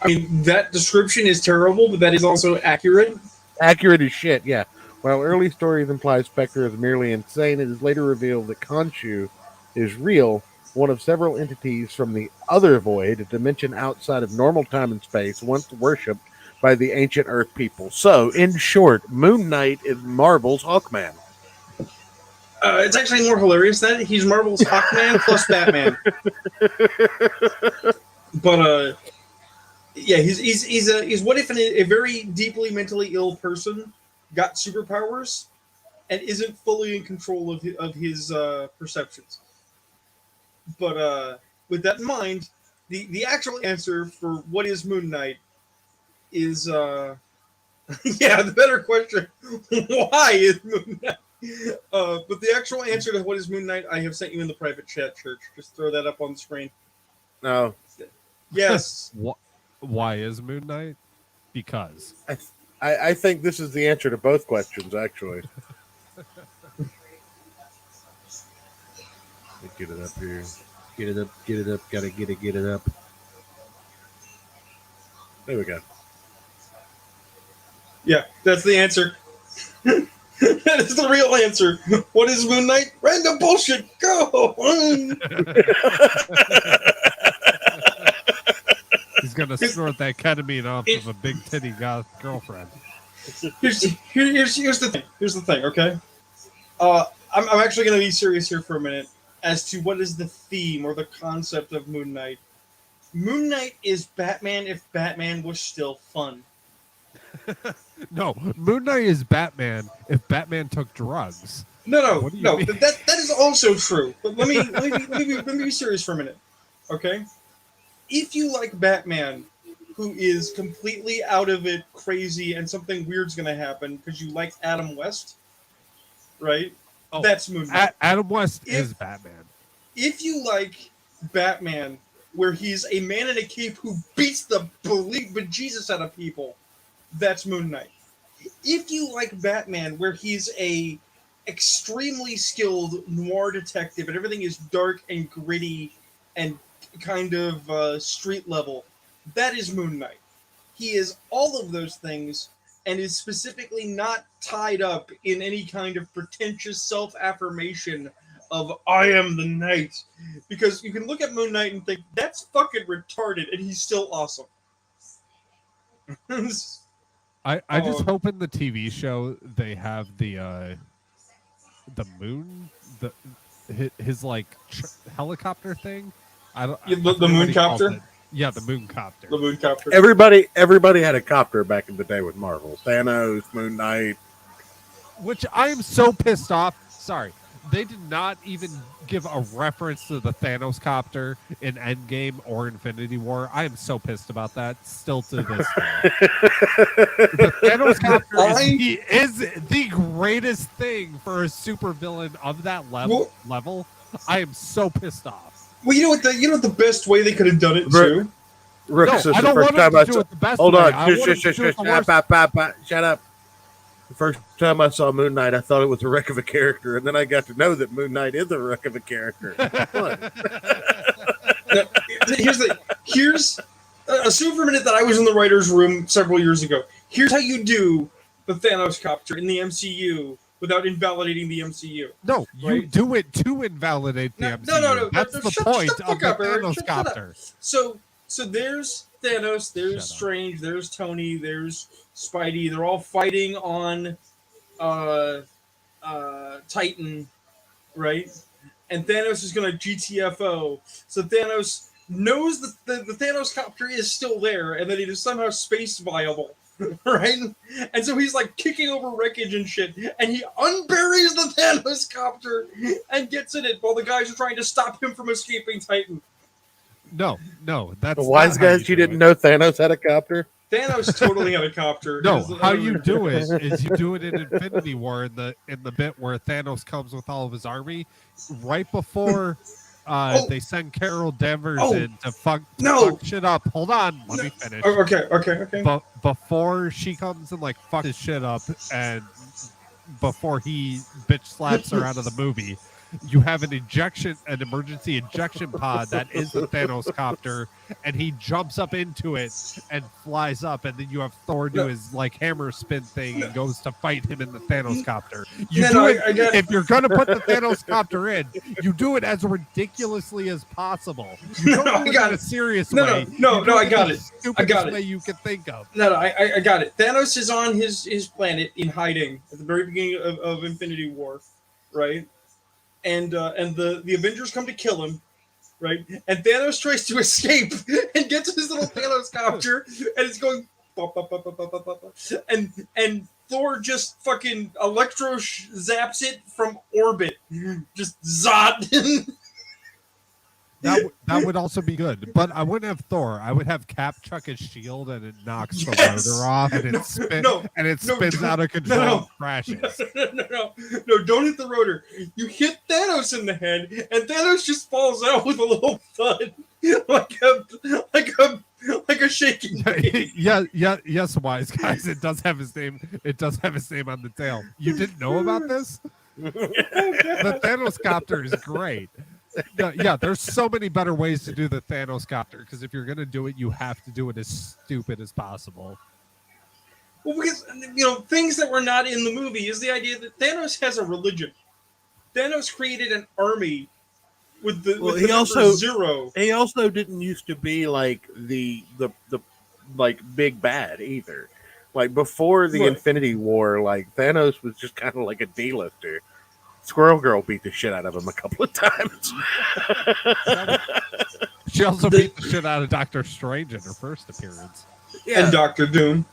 I mean, that description is terrible, but that is also accurate. Accurate as shit, yeah. While early stories imply Spectre is merely insane, it is later revealed that Khonshu is real, one of several entities from the Other Void, a dimension outside of normal time and space, once worshipped by the ancient Earth people. So, in short, Moon Knight is Marvel's Hawkman. It's actually more hilarious that he's Marvel's Hawkman plus Batman. But Yeah, he's what if a very deeply mentally ill person got superpowers and isn't fully in control of his perceptions. But with that in mind, the actual answer for what is Moon Knight is yeah, the better question, why is Moon Knight? But the actual answer to what is Moon Knight, I have sent you in the private chat, Church. Just throw that up on the screen. No, Yes. Why is Moon Knight? Because. I think this is the answer to both questions, actually. Get it up here. Get it up. Gotta get it up. There we go. Yeah, that's the answer. That is the real answer. What is Moon Knight? Random bullshit. Go. He's gonna snort that ketamine off of a big titty girlfriend. Here's the thing. Here's the thing. Okay. I'm actually going to be serious here for a minute as to what is the theme or the concept of Moon Knight. Moon Knight is Batman if Batman was still fun. No, Moon Knight is Batman if Batman took drugs. No. What do you mean? That is also true. But let me be serious for a minute. Okay. If you like Batman, who is completely out of it, crazy, and something weird's going to happen because you like Adam West, right? Oh, that's Moon Knight. Adam West is Batman. If you like Batman, where he's a man in a cape who beats the bejesus out of people, that's Moon Knight. If you like Batman, where he's a extremely skilled noir detective and everything is dark and gritty and kind of street level, that is Moon Knight. He is all of those things and is specifically not tied up in any kind of pretentious self-affirmation of I am the Knight. Because you can look at Moon Knight and think, that's fucking retarded, and he's still awesome. I just hope in the TV show they have the moon, his like helicopter thing. The moon copter? Yeah, the moon copter. The moon copter. Everybody had a copter back in the day with Marvel. Thanos, Moon Knight. Which I am so pissed off. Sorry. They did not even give a reference to the Thanos copter in Endgame or Infinity War. I am so pissed about that still to this day. The Thanos copter is the greatest thing for a supervillain of that level. I am so pissed off. Well, you know what the best way they could have done it too? Rook, No, I don't want them to do it the best hold way. on. I want them to do it the worst. Shut up. The first time I saw Moon Knight, I thought it was a wreck of a character, and then I got to know that Moon Knight is a wreck of a character. Here's assume for a minute that I was in the writer's room several years ago. Here's how you do the Thanos copter in the MCU without invalidating the MCU. No, you do it to invalidate the MCU. No. That's the point of the Thanos copter. So there's Thanos, there's Strange, there's Tony, there's Spidey. They're all fighting on Titan, right? And Thanos is going to GTFO. So Thanos knows that the Thanos copter is still there and that it is somehow space viable, right? And so he's like kicking over wreckage and shit, and he unburies the Thanos copter and gets in it while the guys are trying to stop him from escaping Titan. No, that's the wise guys. You didn't know Thanos had a copter. Thanos totally had a copter. No, how you do it is you do it in Infinity War in the bit where Thanos comes with all of his army right before they send Carol Danvers in to fuck shit up. Hold on, let me finish. Okay. But before she comes and like fuck his shit up, and before he bitch slaps her out of the movie, you have an emergency ejection pod that is the Thanos copter, and he jumps up into it and flies up, and then you have Thor do his like hammer spin thing and goes to fight him in the Thanos copter. If you're gonna put the Thanos copter in, you do it as ridiculously as possible. You don't do it in a serious way. I got it. Stupidest way you can think of. I got it. Thanos is on his planet in hiding at the very beginning of Infinity War, right? And the Avengers come to kill him, right? And Thanos tries to escape and gets his little Thanos copter, and it's going, bop, bop, bop, bop, bop, bop, bop, and Thor just fucking zaps it from orbit, just zot. That would also be good, but I wouldn't have Thor. I would have Cap chuck his shield and it knocks the Yes! rotor off, and it spins out of control and crashes. No, don't hit the rotor. You hit Thanos in the head, and Thanos just falls out with a little thud, like a shaking baby. Yes, wise guys. It does have his name. It does have his name on the tail. You didn't know about this? The Thanos copter is great. Yeah, there's so many better ways to do the Thanos copter, because if you're gonna do it, you have to do it as stupid as possible. Well, because things that were not in the movie is the idea that Thanos has a religion. Thanos created an army with the number 0. He also didn't used to be like the like big bad either. Like before the Infinity War, like Thanos was just kind of like a D-lister. Squirrel Girl beat the shit out of him a couple of times. She also beat the shit out of Doctor Strange in her first appearance. Yeah. And Doctor Doom.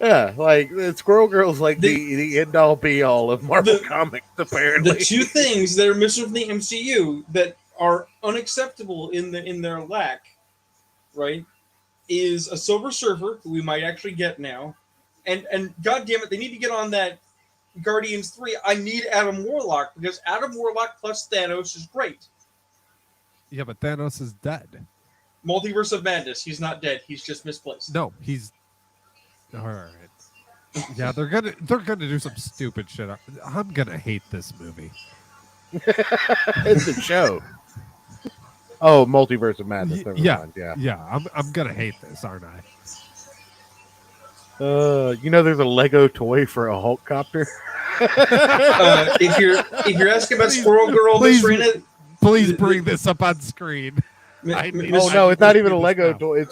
Yeah, like Squirrel Girl's like the end all be all of Marvel Comics, apparently. The two things that are missing from the MCU that are unacceptable in their lack, right, is a Silver Surfer, who we might actually get now, and God damn it, they need to get on that Guardians 3. I need Adam Warlock, because Adam Warlock plus Thanos is great. Yeah, but Thanos is dead. Multiverse of Madness. He's not dead. He's just misplaced. No, he's all right. Yeah, they're gonna do some stupid shit. I'm gonna hate this movie. It's a show. Oh, Multiverse of Madness. Never mind. Yeah. I'm gonna hate this, aren't I? There's a Lego toy for a Hulk copter. If you're asking about Squirrel Girl, please bring this up on screen. No, it's not even a Lego toy. It's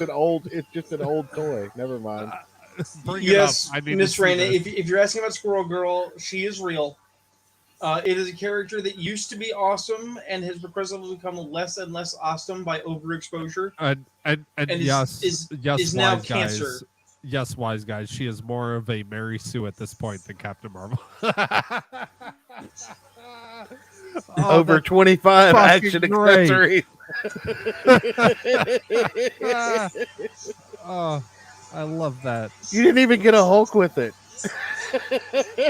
just an old toy. Never mind. Yes, Miss Raina, if you're asking about Squirrel Girl, she is real. It is a character that used to be awesome and has progressively become less and less awesome by overexposure. And yes, is now cancer. Guys. Yes, wise guys. She is more of a Mary Sue at this point than Captain Marvel. Over 25 action accessories. Oh, I love that. You didn't even get a Hulk with it.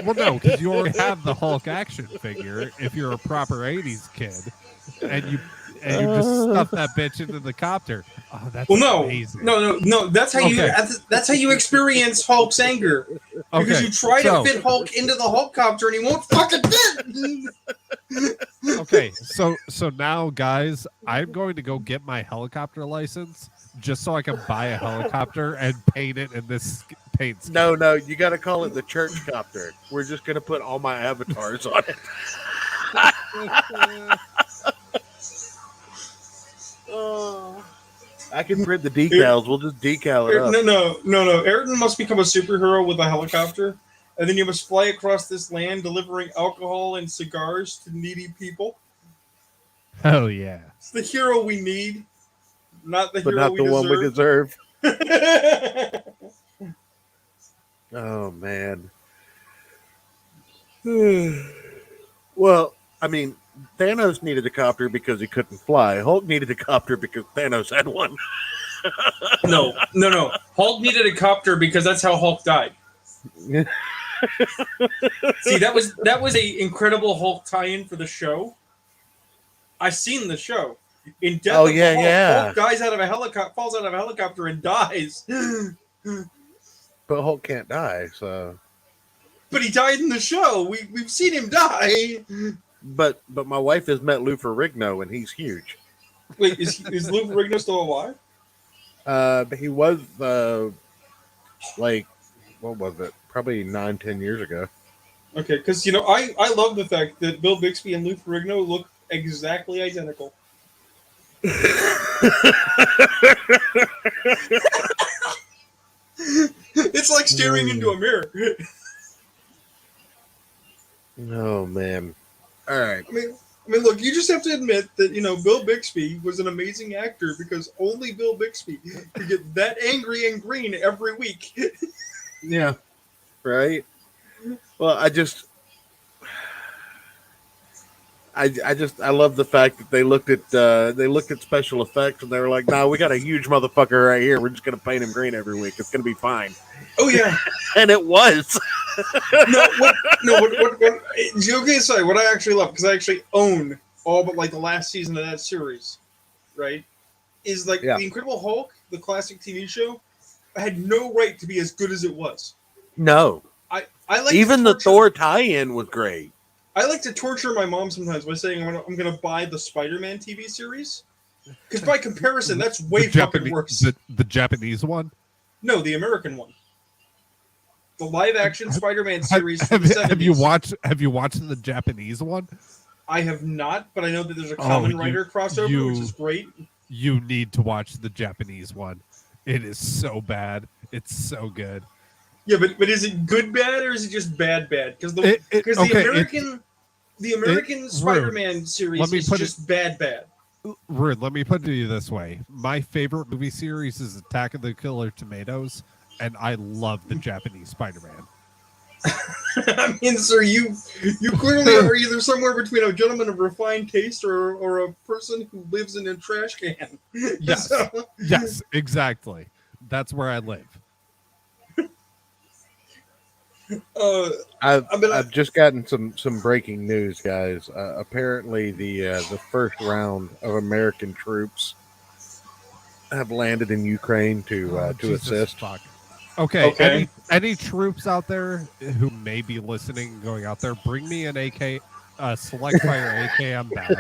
Well, no, because you already have the Hulk action figure if you're a proper 80s kid. And you just stuff that bitch into the copter. Oh, that's amazing. No. That's how you experience Hulk's anger. Because you try to fit Hulk into the Hulk copter and he won't fucking fit. Okay, so now, guys, I'm going to go get my helicopter license just so I can buy a helicopter and paint it in this paint scheme. No, you got to call it the church copter. We're just going to put all my avatars on it. I can print the decals. We'll just decal it up. No. Ayrton must become a superhero with a helicopter, and then you must fly across this land delivering alcohol and cigars to needy people. Oh yeah, it's the hero we need, not the but hero not the one we deserve. Oh man. Well, I mean, Thanos needed a copter because he couldn't fly. Hulk needed a copter because Thanos had one. No. Hulk needed a copter because that's how Hulk died. See, that was a incredible Hulk tie-in for the show. I've seen the show. In Death of the Hulk, Hulk dies out of a helicopter, falls out of a helicopter, and dies. But Hulk can't die, so. But he died in the show. We've seen him die. But my wife has met Lou Ferrigno, and he's huge. Wait, is Lou Ferrigno still alive? He was like, what was it? Probably 9-10 years ago. Okay, because I love the fact that Bill Bixby and Lou Ferrigno look exactly identical. It's like staring into a mirror. Oh man! All right. I mean, look, you just have to admit that, Bill Bixby was an amazing actor because only Bill Bixby could get that angry and green every week. Yeah. Right. Well, I love the fact that they looked at special effects and they were like, "No, we got a huge motherfucker right here. We're just gonna paint him green every week. It's gonna be fine." Oh yeah, And it was. Joking aside, what I actually love, because I actually own all but like the last season of that series, right? Is like Yeah. the Incredible Hulk, the classic TV show, had no right to be as good as it was. No. I like Even the Thor tie-in was great. I like to torture my mom sometimes by saying I'm gonna buy the Spider-Man TV series, because by comparison, that's way fucking worse. The Japanese one? No, the American one. The live-action Spider-Man series from the 70s. Have you watched the Japanese one? I have not, but I know that there's a Kamen Rider crossover, which is great. You need to watch the Japanese one. It is so bad. It's so good. Yeah, but is it good bad or is it just bad? Because the American Spider-Man series is just bad. Rude, let me put it to you this way. My favorite movie series is Attack of the Killer Tomatoes, and I love the Japanese Spider-Man. I mean, sir, you clearly are either somewhere between a gentleman of refined taste or a person who lives in a trash can. Yes, yes, exactly. That's where I live. I've just gotten some breaking news, guys. Apparently, the first round of American troops have landed in Ukraine to assist. Fuck. Okay. Any troops out there who may be listening, going out there, bring me an AK, select fire AKM back.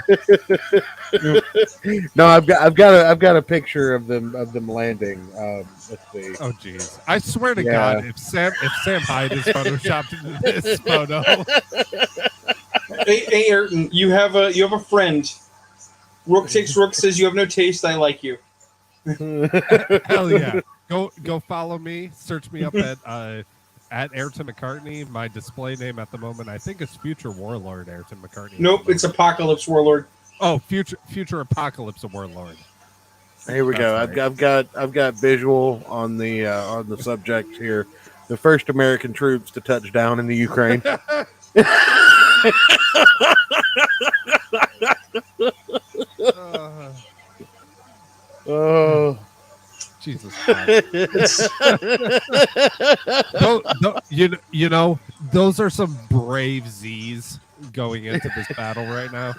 No, I've got a picture of them landing. Let's see. Oh jeez! I swear to God, if Sam Hyde is photoshopped into this photo. Hey, Ayrton, you have a friend. Rook takes Rook says you have no taste. I like you. Hell yeah! Go follow me. Search me up at Ayrton McCartney. My display name at the moment, I think, is Future Warlord Ayrton McCartney. Nope, it's Apocalypse Warlord. Oh, Future Apocalypse Warlord. Here we go. Right. I've got visual on the subject here. The first American troops to touch down in the Ukraine. Oh. Jesus Christ. you know, those are some brave Z's going into this battle right now.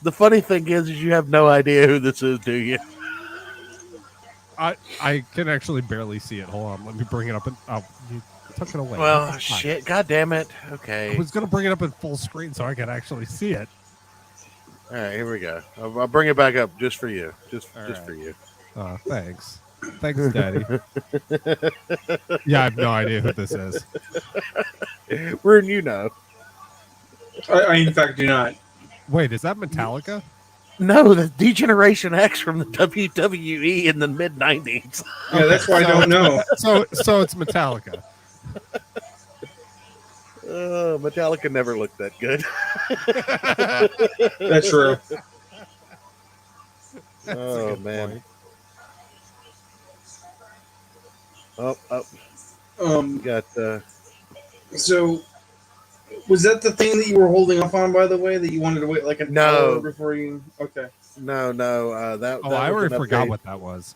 The funny thing is you have no idea who this is, do you? I can actually barely see it. Hold on, let me bring it up and you took it away. Well, shit, god damn it. Okay. I was gonna bring it up in full screen so I could actually see it. All right, here we go. I'll bring it back up just for you. Just for you. Thanks. Thanks, Daddy. Yeah, I have no idea who this is. Rune, you know. I in fact do not. Wait, is that Metallica? No, the D-Generation X from the WWE in the mid-90s. Yeah, that's why I don't know. So it's Metallica. Metallica never looked that good. That's true. Oh, man. Point. Got So, was that the thing that you were holding up on, by the way, that you wanted to wait like an hour before you? Okay. No. That I was already an forgot update. what that was.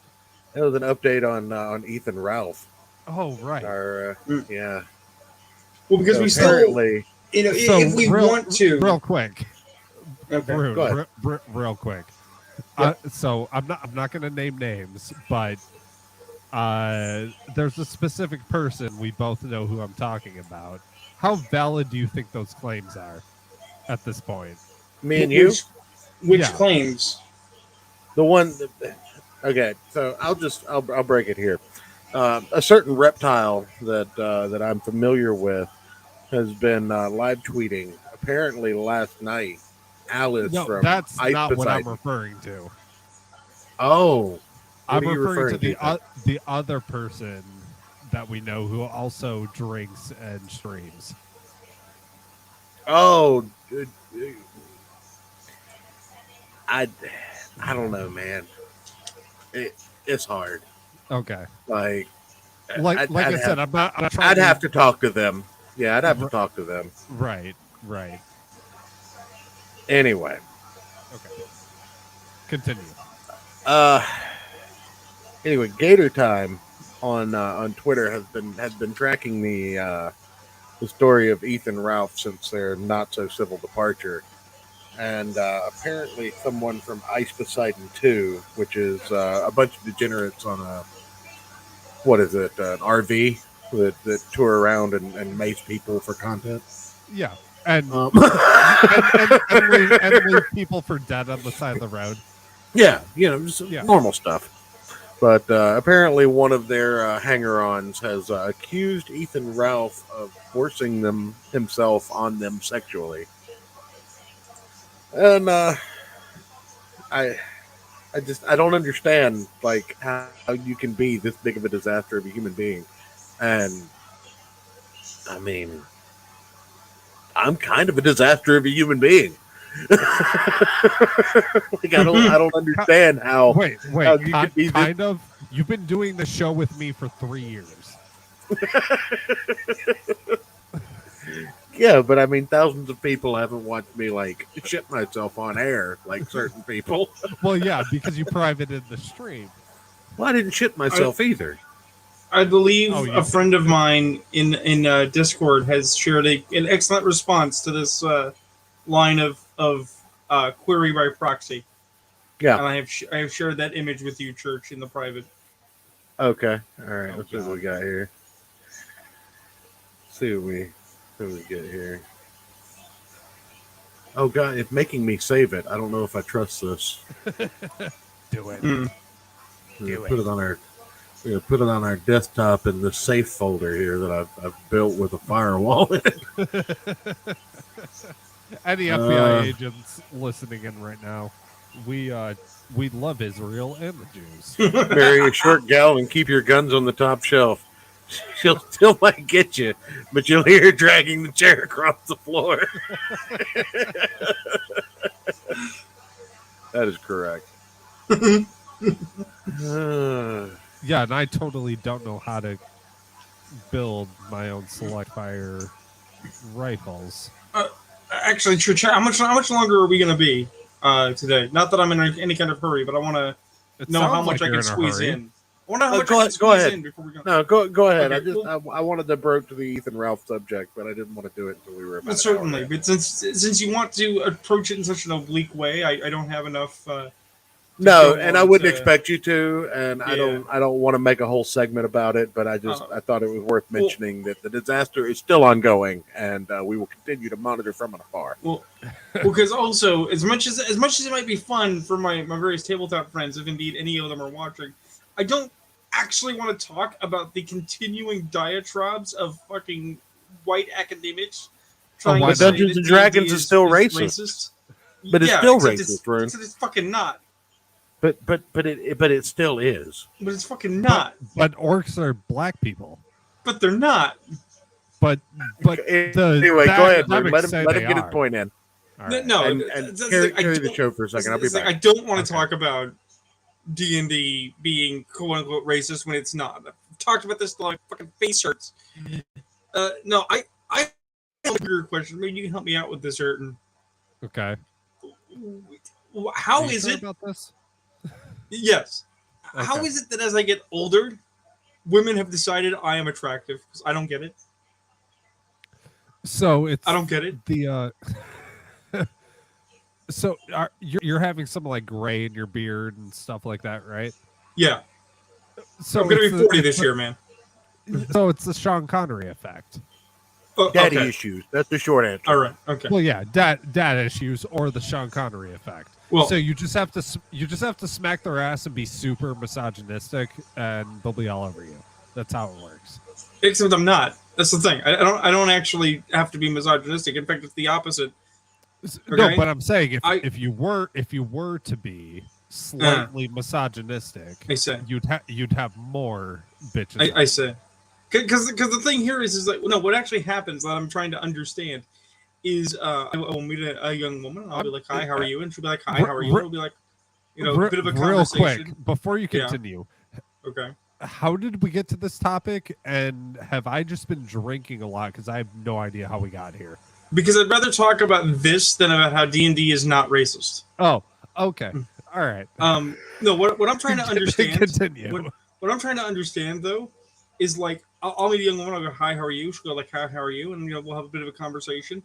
That was an update on Ethan Ralph. Oh, right. Yeah. Well, because So we still, apparently, if we want to, real quick. okay. Rude, Go ahead. real quick. Yep. So I'm not going to name names, but there's a specific person we both know who I'm talking about. How valid do you think those claims are at this point? me and you, Which Yeah. claims? the one. Okay, so I'll break it here. A certain reptile that I'm familiar with has been live tweeting. Apparently, last night, Alice No, from that's Ice not what I'm Poseidon. referring to. Oh, I'm what are you referring to then? the other person that we know who also drinks and streams. Oh, I don't know, man. It's hard. Okay. Like Like I I'd said, have, I'm not trying I'd have to talk to them. Yeah, I'd have to R- talk to them. Right. Anyway, Okay. Continue. uh, anyway, Gator Time on Twitter has been tracking the story of Ethan Ralph since their not so civil departure, and apparently someone from Ice Poseidon 2, which is a bunch of degenerates on a what is it, an RV that tour around and mace people for content. Yeah. And Um, and leave people for dead on the side of the road. yeah, just Yeah. normal stuff. But apparently, one of their hanger-ons has accused Ethan Ralph of forcing himself on them sexually, and I don't understand like how you can be this big of a disaster of a human being, and I mean, I'm kind of a disaster of a human being. Like I don't understand how. Wait. how you could be this- Kind of. You've been doing the show with me for 3 years. Yeah, but I mean, thousands of people haven't watched me like shit myself on air like certain people. Well, yeah, because you privated the stream. Well, I didn't shit myself either. I believe Oh, you a friend of mine in Discord has shared an excellent response to this line of query by proxy. Yeah. And I have shared that image with you, Church, in the private. Okay. All right. Oh, Let's see what God. we got here. See what we get here. Oh God, it's making me save it. I don't know if I trust this. Do it. Hmm. We're gonna put it on our. We're gonna put it on our desktop in the safe folder here that I've built with a firewall in it. Any FBI agents listening in right now, we love Israel and the Jews. Marry a short gal and keep your guns on the top shelf. She'll still might get you, but you'll hear her dragging the chair across the floor. That is correct. Yeah, and I totally don't know how to build my own select fire rifles. Actually, Church, how much longer are we going to be today? Not that I'm in any kind of hurry, but I want to It know how sounds much like I you're can in a squeeze hurry. in. I want to know how much Go I can ahead, go squeeze ahead. in before we go. No, go ahead. Okay, I wanted to broach to the Ethan Ralph subject, but I didn't want to do it until we were about Well, an certainly, hour in. but since you want to approach it in such an oblique way, I don't have enough. No, go and I on wouldn't to- expect you to, and I Yeah. don't want to make a whole segment about it, but I thought it was worth Well- mentioning that the disaster is still ongoing, and we will continue to monitor from afar. Well, because also as much as it might be fun for my various tabletop friends, if indeed any of them are watching, I don't actually want to talk about the continuing diatribes of fucking white academics trying why to not? say Dungeons that and Dragons D&D is still racist. But it's still except racist, Rune. except it's fucking not. But it still is. But it's fucking not. But orcs are black people. But they're not. But Anyway, the go ahead, Rune. academics Let him say let they him get his are. point in. All right. No, and that's carry I the don't- show for a second. I'll be it's like, back. I don't want to Okay. talk about D&D being quote unquote racist when it's not. I've talked about this till my fucking face hurts. No, I have a bigger question. Maybe you can help me out with this, Ayrton. Okay. How Are you is sure it? about this? Yes. How Okay. is it that as I get older, women have decided I am attractive? Because I don't get it. So it's I don't get it. the so you're having some like gray in your beard and stuff like that, right? Yeah. So I'm going to it's be the- 40 it's this the- year, man. So it's the Sean Connery effect. Oh, Daddy okay. issues. That's the short answer. All right. Okay. Well, yeah, dad issues or the Sean Connery effect. Well, So you just have to smack their ass and be super misogynistic, and they'll be all over you. That's how it works. except I'm not. That's the thing. I don't actually have to be misogynistic. In fact, it's the opposite. No, Okay. but I'm saying I- if you were to be slightly misogynistic, I say. you'd have more bitches. I say. Because the thing here is like no, what actually happens that I'm trying to understand is I will meet a young woman. And I'll be like, "Hi, how are you?" And she'll be like, "Hi, Re- how are you?" And it'll be like, a bit of a real conversation. quick before you Yeah. continue. Okay. How did we get to this topic? And have I just been drinking a lot? Because I have no idea how we got here. Because I'd rather talk about this than about how D&D is not racist. Oh, okay. All right. No, what I'm trying to understand. Continue. What I'm trying to understand though, is like I'll meet a young woman. I'll go, "Hi, how are you?" She'll go like, "Hi, how are you?" And we'll have a bit of a conversation,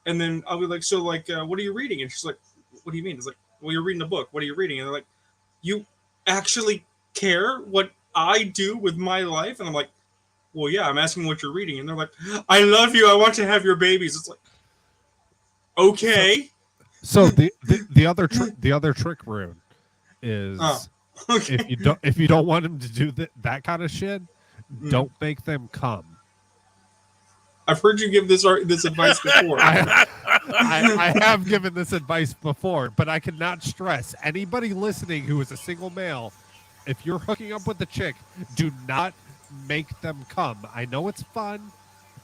and then I'll be like, "So like, what are you reading?" And she's like, "What do you mean?" It's like, "Well, you're reading a book. What are you reading?" And they're like, "You actually care what I do with my life?" And I'm like, "Well, yeah, I'm asking what you're reading." And they're like, "I love you. I want to have your babies." It's like, okay. So the other trick rune is Okay. if you don't want him to do that kind of shit, don't make them come. I've heard you give this advice before. I have given this advice before, but I cannot stress anybody listening who is a single male, if you're hooking up with a chick, do not make them come. I know it's fun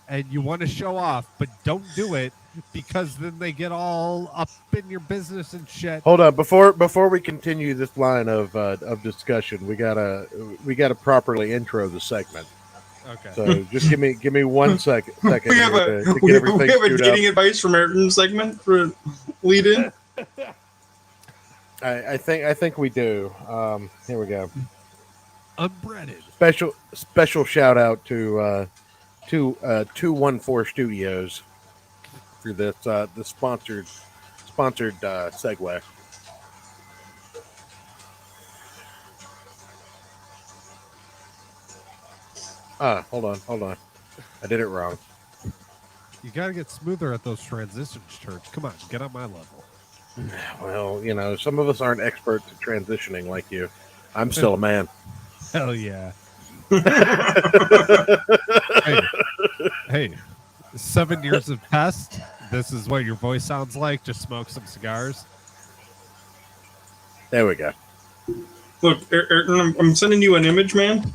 and you want to show off, but don't do it because then they get all up in your business and shit. Hold on, before we continue this line of discussion, we gotta properly intro the segment. Okay. So just give me 1 second. We have here to we get have everything a queued dating advice from Ayrton segment for lead in. I think we do. Here we go. Unbreaded. Special shout out to 214 Studios for this the sponsored segue. Hold on. I did it wrong. You got to get smoother at those transitions, Church. Come on, get on my level. Well, some of us aren't experts at transitioning like you. I'm still a man. Hell yeah. hey, 7 years of test. This is what your voice sounds like. Just smoke some cigars. There we go. Look, Ayrton, I'm sending you an image, man.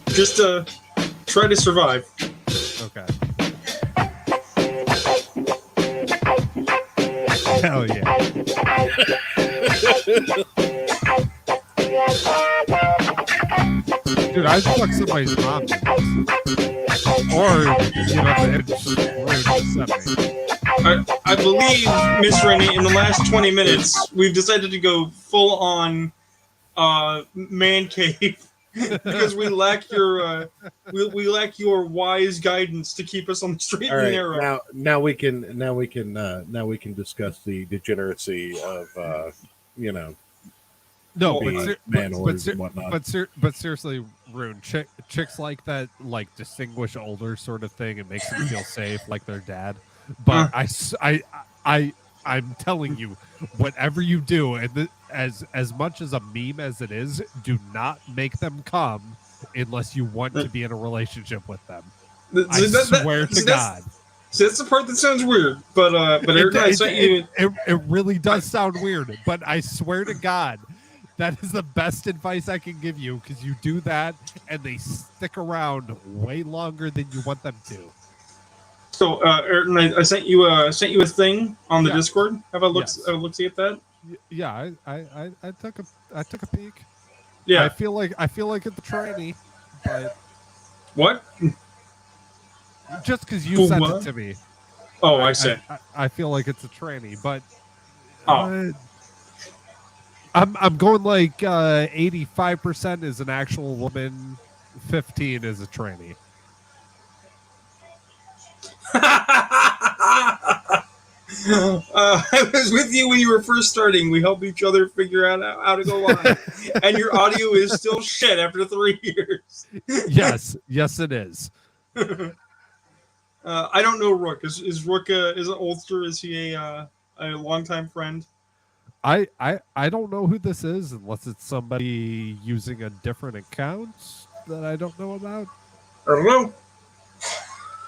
Just try to survive. Okay. Hell yeah. Dude, I fucked somebody's mom. Or, I believe, Miss Rennie, in the last 20 minutes, we've decided to go full on man cave because we lack your we lack your wise guidance to keep us on the straight and narrow. Now we can discuss the degeneracy of No, man-orgs and whatnot. But seriously, Rune, chicks like that, like distinguish older sort of thing, and makes them feel safe, like their dad. But I'm telling you, whatever you do, and as much as a meme as it is, do not make them come unless you want to be in a relationship with them. I swear to God. So that's the part that sounds weird, but it really does sound weird. But I swear to God, that is the best advice I can give you, because you do that and they stick around way longer than you want them to. So, Ayrton, I sent you a thing on the Discord. Have a look. Yes. Have a look. See at that. Yeah, I took a peek. Yeah, I feel like it's a tranny, but what? Just because you sent what? it to me. Oh, I see. I feel like it's a tranny, but Oh. I'm going like 85% is an actual woman, 15 is a tranny. I was with you when you were first starting. We helped each other figure out how to go live, and your audio is still shit after 3 years. Yes, it is. I don't know Rook. Is Rook is an oldster? Is he a longtime friend? I don't know who this is unless it's somebody using a different account that I don't know about. I don't know.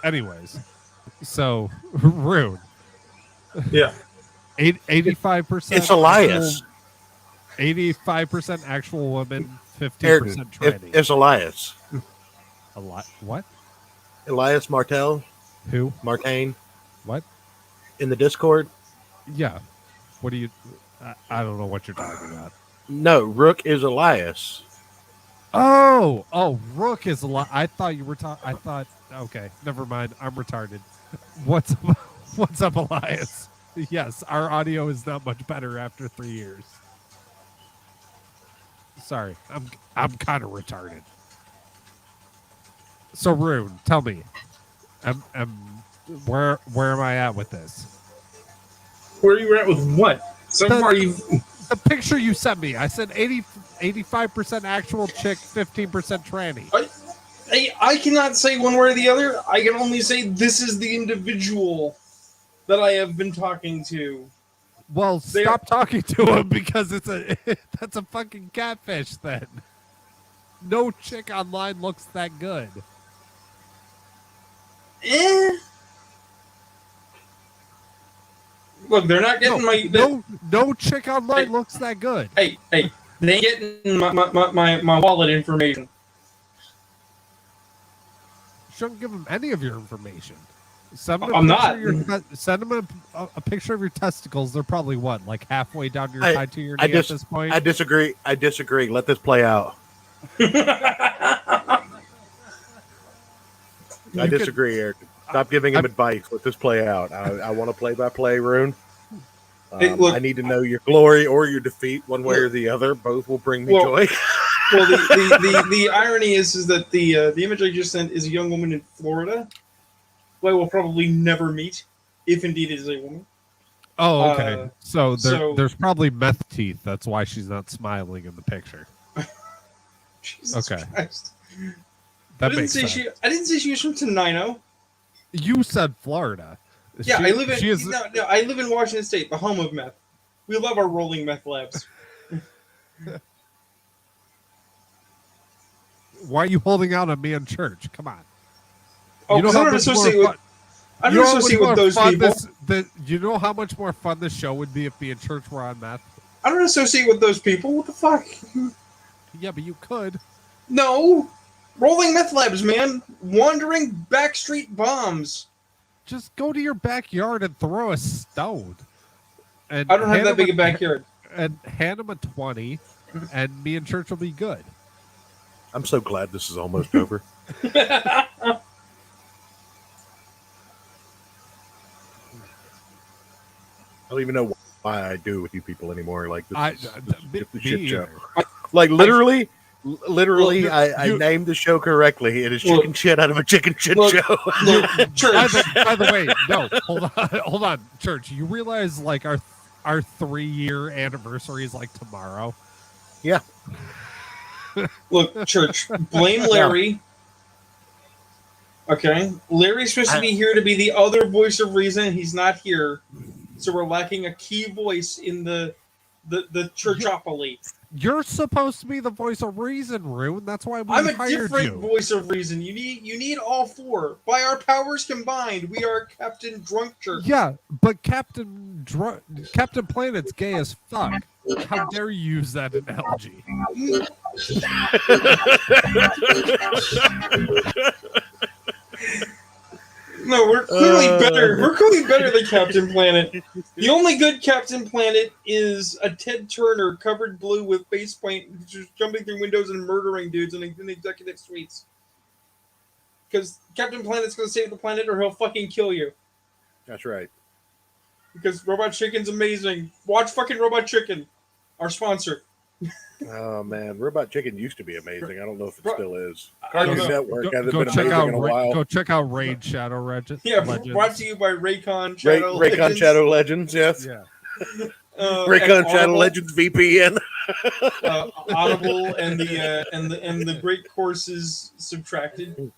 Anyways, so Rune. Yeah. 85%. It's Elias. 85% actual woman, 15% Ayrton, tranny. it's Elias. What? Elias Martel. Who? Martain. What? In the Discord? Yeah. What do you? I don't know what you're talking about. No, Rook is Elias. Oh, Rook is a lot. I thought you were talking. I thought. Okay, never mind. I'm retarded. What's up, what's up, Elias? Yes, our audio is not much better after 3 years. Sorry, I'm kind of retarded. So Rune, tell me, where am I at with this? Where are you at with what? So The- far, you've. The picture you sent me, I said 85% actual chick, 15% tranny. I cannot say one way or the other. I can only say this is the individual that I have been talking to. Well, stop talking to him because that's a fucking catfish then. No chick online looks that good. Look, they're not getting No chick online looks that good. Hey, they ain't getting my wallet information. Shouldn't give him any of your information. Send him I'm not. Send him a picture of your testicles. They're probably what, like halfway down your side to your knee at this point. I disagree. Let this play out. I disagree, Eric. Stop giving him advice. Let this play out. I want to play by play, Rune. Hey, look, I need to know your glory or your defeat, one way or the other. Both will bring me joy. Well, the irony is that the image I just sent is a young woman in Florida who I will probably never meet, if indeed it is a woman. Oh, okay. So there's probably meth teeth. That's why she's not smiling in the picture. Jesus Christ. That makes sense. I didn't say she was from Tenino. You said Florida. Yeah, I live in Washington State, the home of meth. We love our rolling meth labs. Why are you holding out on me in church? Come on. Oh, because I don't associate with those people. You know how much more fun this show would be if me and church were on meth? I don't associate with those people. What the fuck? Yeah, but you could. No. Rolling meth labs, man. Wandering backstreet bombs. Just go to your backyard and throw a stone. And I don't have that big a backyard. And hand him a 20, and me and church will be good. I'm so glad this is almost over. I don't even know why I do with you people anymore. Like this is just a shit show. Like literally, I named the show correctly. It is chicken shit out of a chicken shit show. Church. By the way, no, hold on, Church. You realize like our 3-year anniversary is like tomorrow. Yeah. Look, Church. Blame Larry. Okay, Larry's supposed to be here to be the other voice of reason. He's not here, so we're lacking a key voice in the churchopoly. You're supposed to be the voice of reason, Rune. That's why we I'm a hired you. different voice of reason. You need all four. By our powers combined, we are Captain Drunk Church. Yeah, but Captain Planet's gay as fuck. How dare you use that analogy? No, we're clearly better. We're clearly better than Captain Planet. The only good Captain Planet is a Ted Turner covered blue with face paint, just jumping through windows and murdering dudes in executive suites. Because Captain Planet's going to save the planet, or he'll fucking kill you. That's right. Because Robot Chicken's amazing. Watch fucking Robot Chicken, our sponsor. Oh man, Robot Chicken used to be amazing. I don't know if it still is. I don't Cartoon know. Network hasn't Go been check amazing out in a while. Go check out Raid Shadow Legends. Yeah, brought to you by Raycon Shadow Raycon Legends. Shadow Legends, yes. Yeah. Raycon Shadow Legends VPN. Audible and the Great Courses Subtracted.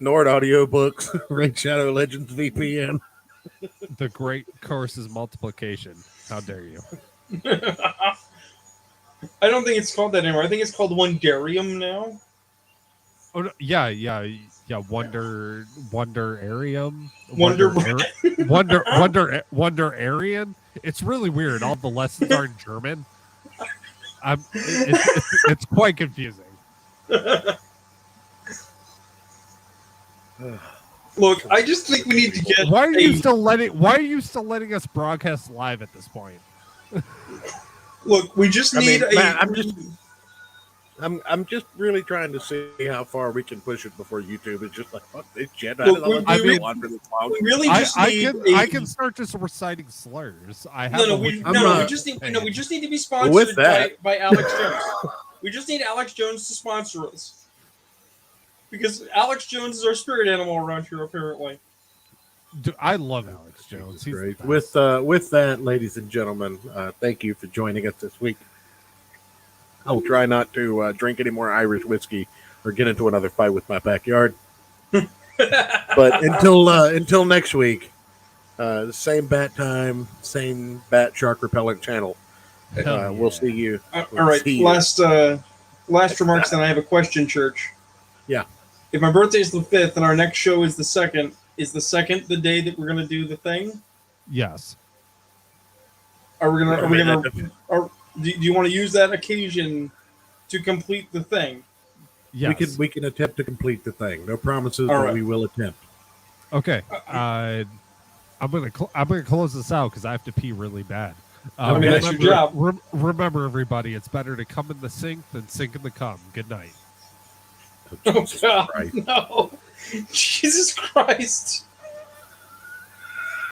Nord Audiobooks. Raid Shadow Legends VPN. The Great Course is multiplication. How dare you? I don't think it's called that anymore. I think it's called Wondarium now. Oh no, yeah. Wonderarium. Wonderarian. It's really weird. All the lessons are in German. It's quite confusing. Look, I just think we need to get. Why are you still letting us broadcast live at this point? Look, we just need a. Matt, I'm just really trying to see how far we can push it before YouTube is just like, fuck this shit. Look, I don't we want for this long. We really just need. I can start just reciting slurs. I have we just need. No, we just need to be sponsored With that- by Alex Jones. We just need Alex Jones to sponsor us. Because Alex Jones is our spirit animal around here, apparently. Dude, I love Alex Jones. He's Great. the best. With that, ladies and gentlemen, thank you for joining us this week. I will try not to drink any more Irish whiskey or get into another fight with my backyard. But until next week, same bat time, same bat shark repellent channel. We'll see you. All right. Last remarks, then I have a question, Church. Yeah. If my birthday is the 5th and our next show is the 2nd, is the 2nd the day that we're going to do the thing? Yes. Do you want to use that occasion to complete the thing? Yes. We can attempt to complete the thing. No promises, All but right. we will attempt. Okay. I'm gonna close this out because I have to pee really bad. Okay, that's your job. Remember, everybody, it's better to come in the sink than sink in the cum. Good night. Oh, Jesus God, Christ. no. Jesus Christ.